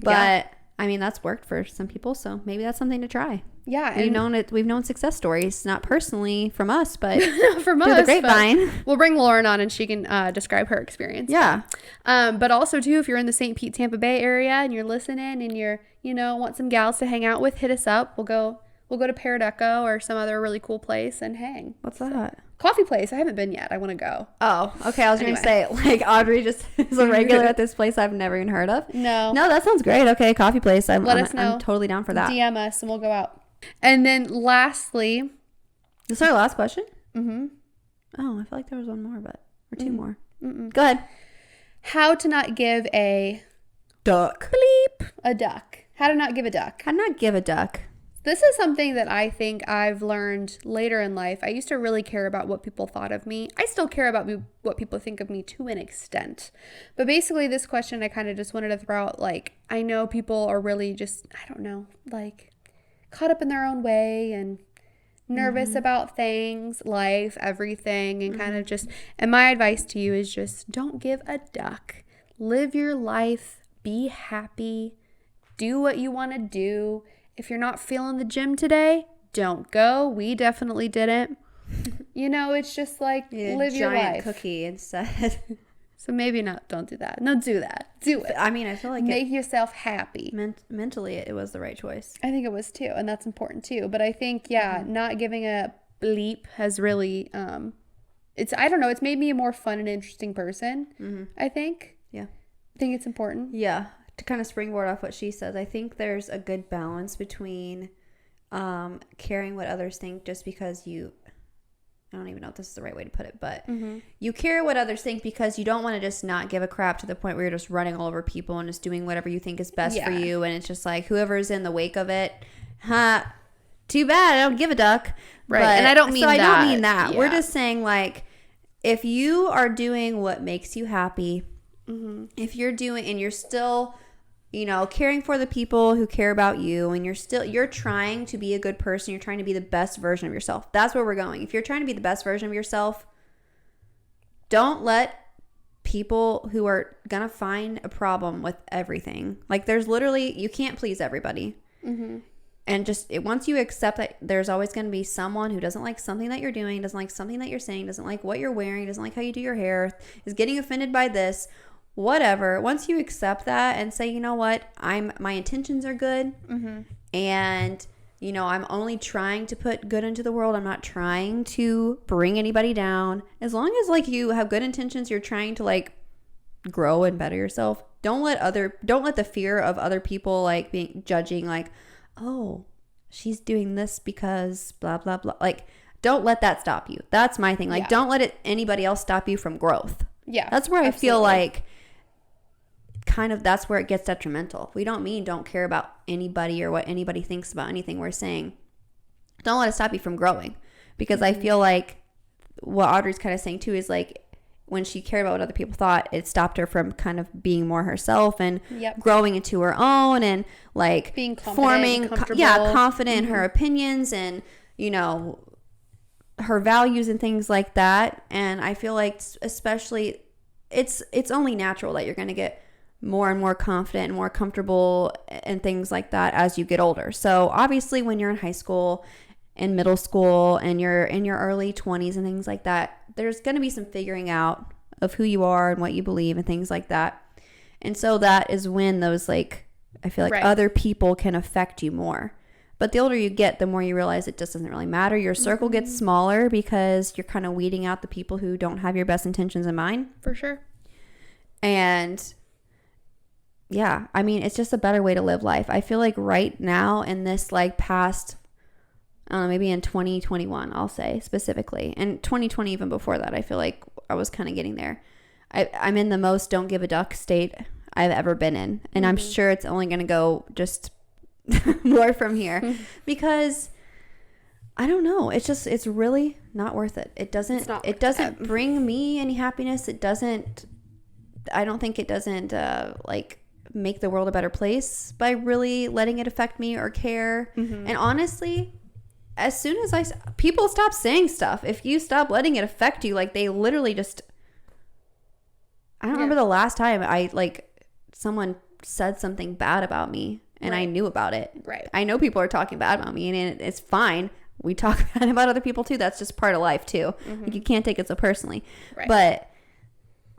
But I mean, that's worked for some people, so maybe that's something to try. Yeah, we've known success stories, not personally from us, but from through us, the grapevine. We'll bring Lauren on and she can describe her experience. Yeah. But also too, if you're in the St. Pete, Tampa Bay area and you're listening and you're want some gals to hang out with, hit us up. We'll go to Paradeco or some other really cool place and hang. What's that? Coffee place. I haven't been yet. I want to go. Oh, okay. I was going to say, like, Audrey just is a regular at this place I've never even heard of. No, that sounds great. Okay, coffee place. Let us know. I'm totally down for that. DM us and we'll go out. And then lastly. This is our last question? Mm-hmm. Oh, I feel like there was one more, or two more. Mm-mm. Go ahead. How to not give a duck. Bleep. A duck. How to not give a duck. How to not give a duck. This is something that I think I've learned later in life. I used to really care about what people thought of me. I still care about what people think of me to an extent. But basically this question I kind of just wanted to throw out, like, I know people are really just, I don't know, like caught up in their own way and nervous about things, life, everything, and kind of just, and my advice to you is just don't give a duck. Live your life, be happy, do what you want to do. If you're not feeling the gym today, don't go. We definitely didn't. It's just like live your life. Giant cookie instead. So maybe not. Don't do that. No, do that. Do it. I mean, I feel like Make yourself happy. mentally it was the right choice. I think it was too, and that's important too. But I think not giving a bleep has really it's I don't know. It's made me a more fun and interesting person. I think. Yeah. I think it's important. Yeah. To kind of springboard off what she says, I think there's a good balance between caring what others think just because I don't even know if this is the right way to put it, but you care what others think because you don't want to just not give a crap to the point where you're just running all over people and just doing whatever you think is best for you. And it's just like whoever's in the wake of it, too bad. I don't give a duck. Right. And I don't mean that. I don't mean that. Yeah. We're just saying like, if you are doing what makes you happy, if you're doing, and you're still, caring for the people who care about you, and you're trying to be a good person, you're trying to be the best version of yourself. That's where we're going. If you're trying to be the best version of yourself, don't let people who are gonna find a problem with everything. Like there's literally, you can't please everybody. And just once you accept that there's always going to be someone who doesn't like something that you're doing, doesn't like something that you're saying, doesn't like what you're wearing, doesn't like how you do your hair, is getting offended by this, whatever. Once you accept that and say, you know what, my intentions are good, and I'm only trying to put good into the world. I'm not trying to bring anybody down. As long as like you have good intentions, you're trying to like grow and better yourself. Don't let the fear of other people like being judging like, oh, she's doing this because blah, blah, blah. Like, don't let that stop you. That's my thing. Like, don't let anybody else stop you from growth. Yeah. That's where I feel like kind of that's where it gets detrimental. We don't care about anybody or what anybody thinks about anything we're saying. Don't let it stop you from growing. Because I feel like what Audrey's kind of saying too is like, when she cared about what other people thought, it stopped her from kind of being more herself and growing into her own and like being confident, confident in her opinions and, her values and things like that. And I feel like especially it's only natural that you're going to get more and more confident and more comfortable and things like that as you get older. So obviously when you're in high school and middle school and you're in your early 20s and things like that, there's going to be some figuring out of who you are and what you believe and things like that. And so that is when those like, I feel like other people can affect you more. But the older you get, the more you realize it just doesn't really matter. Your circle gets smaller because you're kind of weeding out the people who don't have your best intentions in mind. For sure. And yeah, I mean, it's just a better way to live life. I feel like right now in this like past, I don't know, maybe in 2021, I'll say specifically. And 2020, even before that, I feel like I was kind of getting there. I'm in the most don't give a duck state I've ever been in. And I'm sure it's only going to go just more from here. Because, I don't know. It's really not worth it. It doesn't bring me any happiness. I don't think it doesn't like make the world a better place by really letting it affect me or care. And honestly, as soon as people stop saying stuff, if you stop letting it affect you, like they literally just, I don't remember the last time someone said something bad about me and I knew about it. Right. I know people are talking bad about me and it's fine. We talk bad about other people too. That's just part of life too. Like you can't take it so personally. Right. But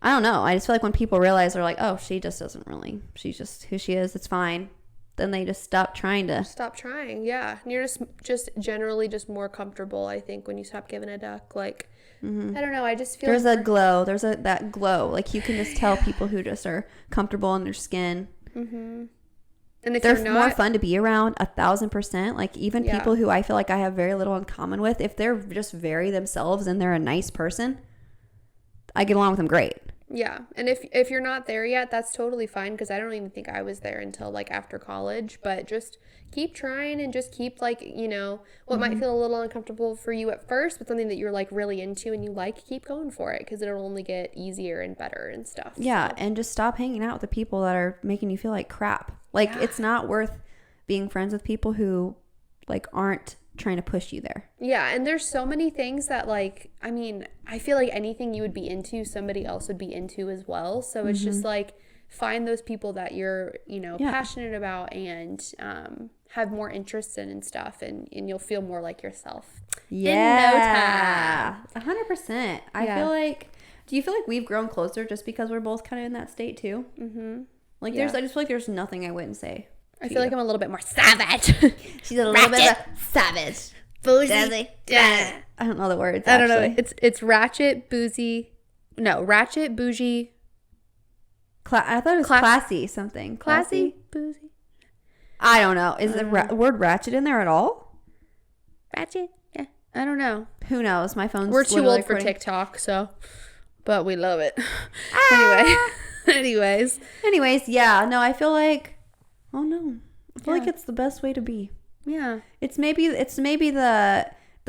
I don't know. I just feel like when people realize they're like, oh, she's just who she is. It's fine. Then they just stop trying. Yeah. And you're just generally just more comfortable, I think, when you stop giving a duck. Like, I don't know. I just feel there's a glow. There's that glow. Like you can just tell people who just are comfortable in their skin. And if they're more fun to be around 1,000%. Like even people who I feel like I have very little in common with, if they're just very themselves and they're a nice person, I get along with them great. Yeah. And if you're not there yet, that's totally fine, because I don't even think I was there until like after college. But just keep trying and just keep like, what might feel a little uncomfortable for you at first, but something that you're like really into and you like, keep going for it, because it'll only get easier and better and stuff. Yeah. So. And just stop hanging out with the people that are making you feel like crap. Like it's not worth being friends with people who like aren't trying to push you there. Yeah. And there's so many things that like, I mean, I feel like anything you would be into, somebody else would be into as well. So it's just like, find those people that you're, passionate about and have more interest in and stuff. And you'll feel more like yourself. Yeah. In no time. 100%. I feel like Do you feel like we've grown closer just because we're both kind of in that state too? Mm-hmm. Like Yeah. I just feel like there's nothing I wouldn't say. I feel like I'm a little bit more savage. She's a little bit of a savage. Boozy. Yeah. I don't know the words. I don't actually. know. It's ratchet, boozy. No, ratchet, bougie, I thought it was classy something. classy, boozy. I don't know. Is the word ratchet in there at all? Ratchet. Yeah. I don't know. Who knows? My phone's We're too literally old for recording. TikTok, so. But we love it. Ah! Anyways. Anyways, yeah. No, I feel like. Oh no. I feel Yeah. like it's the best way to be. Yeah. It's maybe the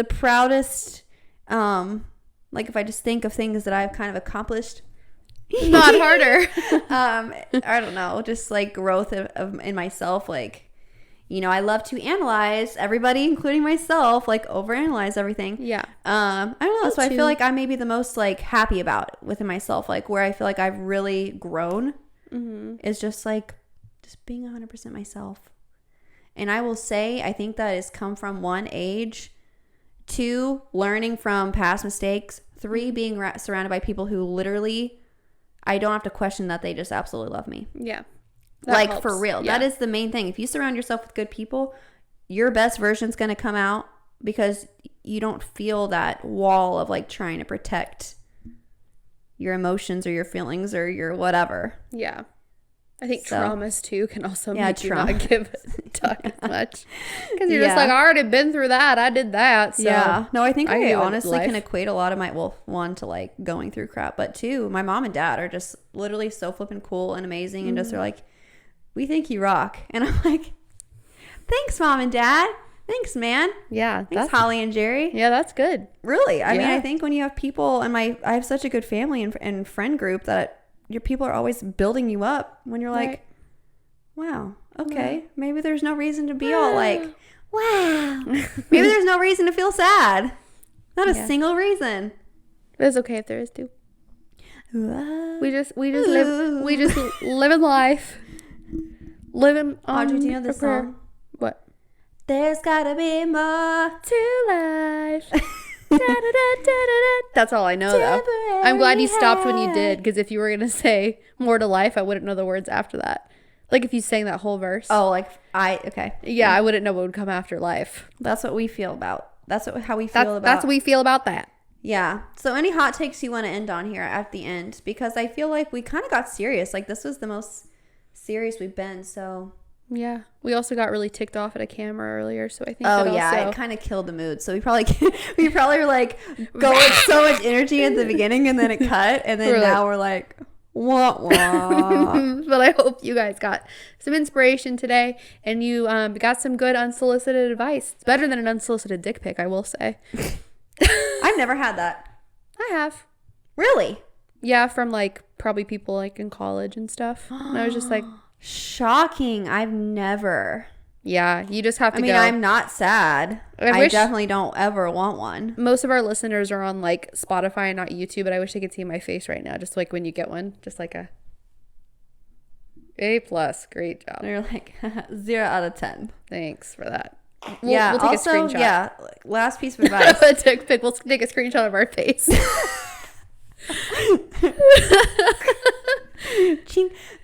proudest. Like if I just think of things that I've kind of accomplished. Not harder. I don't know, just like growth in myself. Like, you know, I love to analyze everybody, including myself, like overanalyze everything. Yeah. I don't know. Me So I too. feel like I'm maybe the most like happy about within myself, like where I feel like I've really grown is just like just being 100% myself. And I will say, I think that has come from 1, age, 2, learning from past mistakes, 3, being surrounded by people who literally, I don't have to question that they just absolutely love me. Yeah. Like helps. for real. Yeah. That is the main thing. If you surround yourself with good people, your best version's going to come out because you don't feel that wall of like trying to protect your emotions or your feelings or your whatever. Yeah. I think So- traumas too can also Yeah, make you trauma. not give a talk as much. Because you're just Yeah. like, I already been through that. I did that. So Yeah. No, I think I I do it with honestly can life. equate a lot of my, well, 1 to like going through crap, but 2, my mom and dad are just literally so flippin' cool and amazing and just are like, we think you rock. And I'm like, thanks, mom and dad. Thanks, man. Yeah. Thanks, Holly and Jerry. Yeah, that's good. Really. I mean, Yeah. I think when you have people and I have such a good family and friend group that your people are always building you up when you're like, Right. wow, okay, maybe there's no reason to be all like, wow. Maybe there's no reason to feel sad. Not a Yeah. single reason. But it's okay if there is too. We just Ooh. living life. Living on Audrey, do you know this a prayer. song? What? There's gotta be more. To life. Da-da-da-da-da-da. That's all I know though. I'm glad you stopped when you did, because if you were gonna say more to life, I wouldn't know the words after that. Like if you sang that whole verse. Oh, like okay. Yeah, I wouldn't know what would come after life. That's what we feel about. How we feel about. That's what we feel about that. Yeah. So any hot takes you want to end on here at the end? Because I feel like we kind of got serious. Like this was the most serious we've been. So. Yeah. We also got really ticked off at a camera earlier, so I think Oh that yeah, also... it kind of killed the mood. So we probably were like going so much energy at the beginning, and then it cut, and then we're like, wah wah. But I hope you guys got some inspiration today, and you got some good unsolicited advice. It's better than an unsolicited dick pic, I will say. I've never had that. I have. Really? Yeah, from like probably people like in college and stuff. And I was just like, Shocking. I've never. yeah, you just have to I mean, go. I'm not sad. I I wish- definitely don't ever want one. Most of our listeners are on like Spotify and not YouTube, but I wish they could see my face right now. Just like when you get one, just like a A+. Great job. They're like 0 out of 10. Thanks for that. Yeah. We'll take Also, a screenshot. yeah. Last piece of advice. A dick pic. We'll take a screenshot of our face.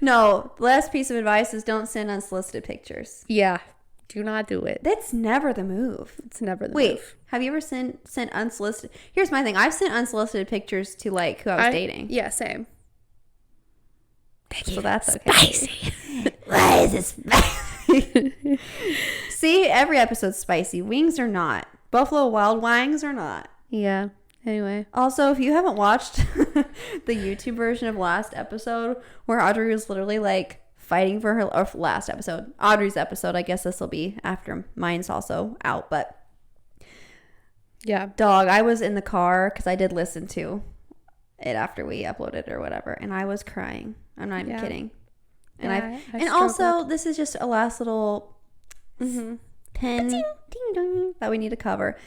No, last piece of advice is don't send unsolicited pictures. Yeah. Do not do it. That's never the move. It's never the Wait, move. have you ever sent unsolicited? Here's my thing. I've sent unsolicited pictures to like who I was dating. Yeah, same. So that's okay. Spicy. Why is it spicy? See, every episode's spicy. Wings are not. Buffalo Wild Wings are not. Yeah. Anyway. Also, if you haven't watched the YouTube version of last episode where Audrey was literally like fighting for her, or last episode, Audrey's episode, I guess this will be after mine's also out, but Yeah. dog, I was in the car because I did listen to it after we uploaded or whatever, and I was crying. I'm not even kidding. And Yeah, I and also this is just a last little pin ding dong that we need to cover.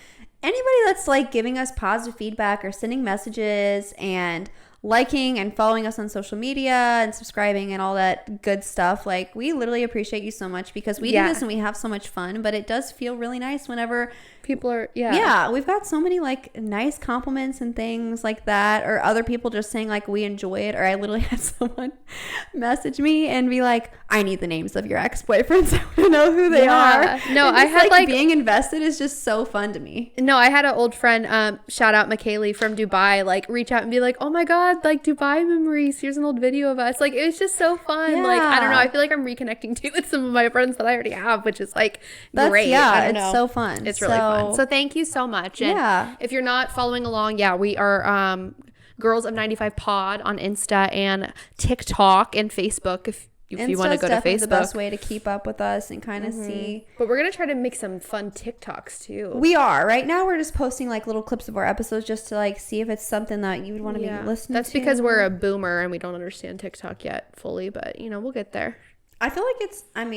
Anybody that's like giving us positive feedback or sending messages and liking and following us on social media and subscribing and all that good stuff. Like, we literally appreciate you so much because we do this and we have so much fun, but it does feel really nice whenever people are, we've got so many like nice compliments and things like that, or other people just saying like we enjoy it. Or I literally had someone message me and be like, I need the names of your ex-boyfriends. I want to know who they are. No, and I had like being invested is just so fun to me. No, I had an old friend, shout out McKaylee from Dubai, like reach out and be like, oh my God, like Dubai memories. Here's an old video of us. Like, it was just so fun. Like, I don't know. I feel like I'm reconnecting too with some of my friends that I already have, which is like great. Yeah, it's so fun. It's really fun. So thank you so much. And if you're not following along, we are Girls of 95 Pod on Insta and TikTok and Facebook. If you want to go to Facebook, the best way to keep up with us and kind of see. But we're gonna try to make some fun TikToks too. We are. Right now we're just posting like little clips of our episodes just to like see if it's something that you would want to be listening to. That's because we're a boomer and we don't understand TikTok yet fully, but we'll get there. I feel like it's not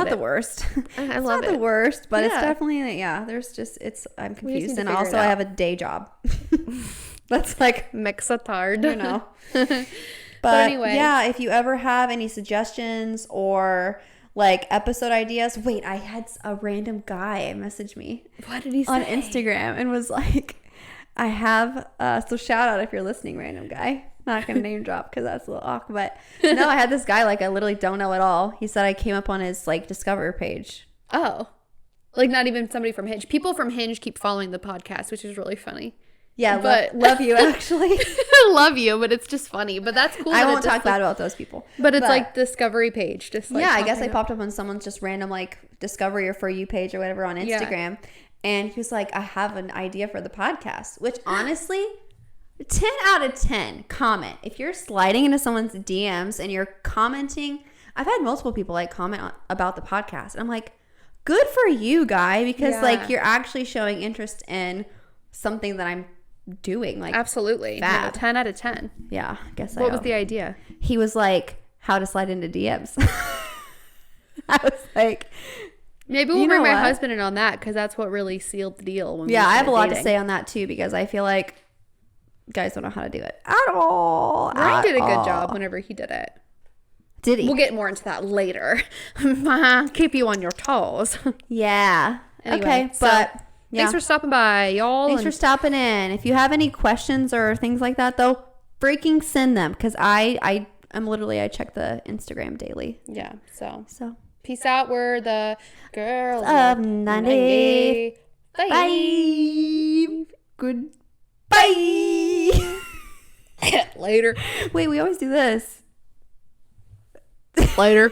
the worst. I love it. It's not the worst, but it's definitely I'm confused, and also I have a day job. That's like mixatard, But anyway, if you ever have any suggestions or like episode ideas. Wait, I had a random guy message me. What did he say? On Instagram, and was like, I have, so shout out if you're listening, random guy. Not going to name drop because that's a little awkward. But no, I had this guy, like, I literally don't know at all. He said I came up on his, like, Discover page. Oh. Like, not even somebody from Hinge. People from Hinge keep following the podcast, which is really funny. Yeah, but love you, actually. Love you, but it's just funny. But that's cool. I won't talk bad about those people. But it's like Discovery page. Just like I guess I popped up on someone's just random, like, Discovery or For You page or whatever on Instagram. Yeah. And he was like, I have an idea for the podcast. Which, honestly, 10 out of 10 comment. If you're sliding into someone's DMs and you're commenting, I've had multiple people, like, comment about the podcast. And I'm like, good for you, guy. Because, like, you're actually showing interest in something that I'm doing. Like, absolutely. Fab. 10 out of 10. Yeah, I guess What was the idea? He was like, how to slide into DMs. I was like, maybe we'll bring my husband in on that, because that's what really sealed the deal. When I have a lot to say on that too, because I feel like guys don't know how to do it at all. Ryan did a good job whenever he did it. Did he? We'll get more into that later. Keep you on your toes. Yeah. Anyway, okay, but thanks for stopping by, y'all. Thanks for stopping in. If you have any questions or things like that, though, freaking send them, because I'm literally, I check the Instagram daily. Yeah. So peace out. We're the girls of 90. Bye. Bye. Goodbye. Later. Wait, we always do this. Later.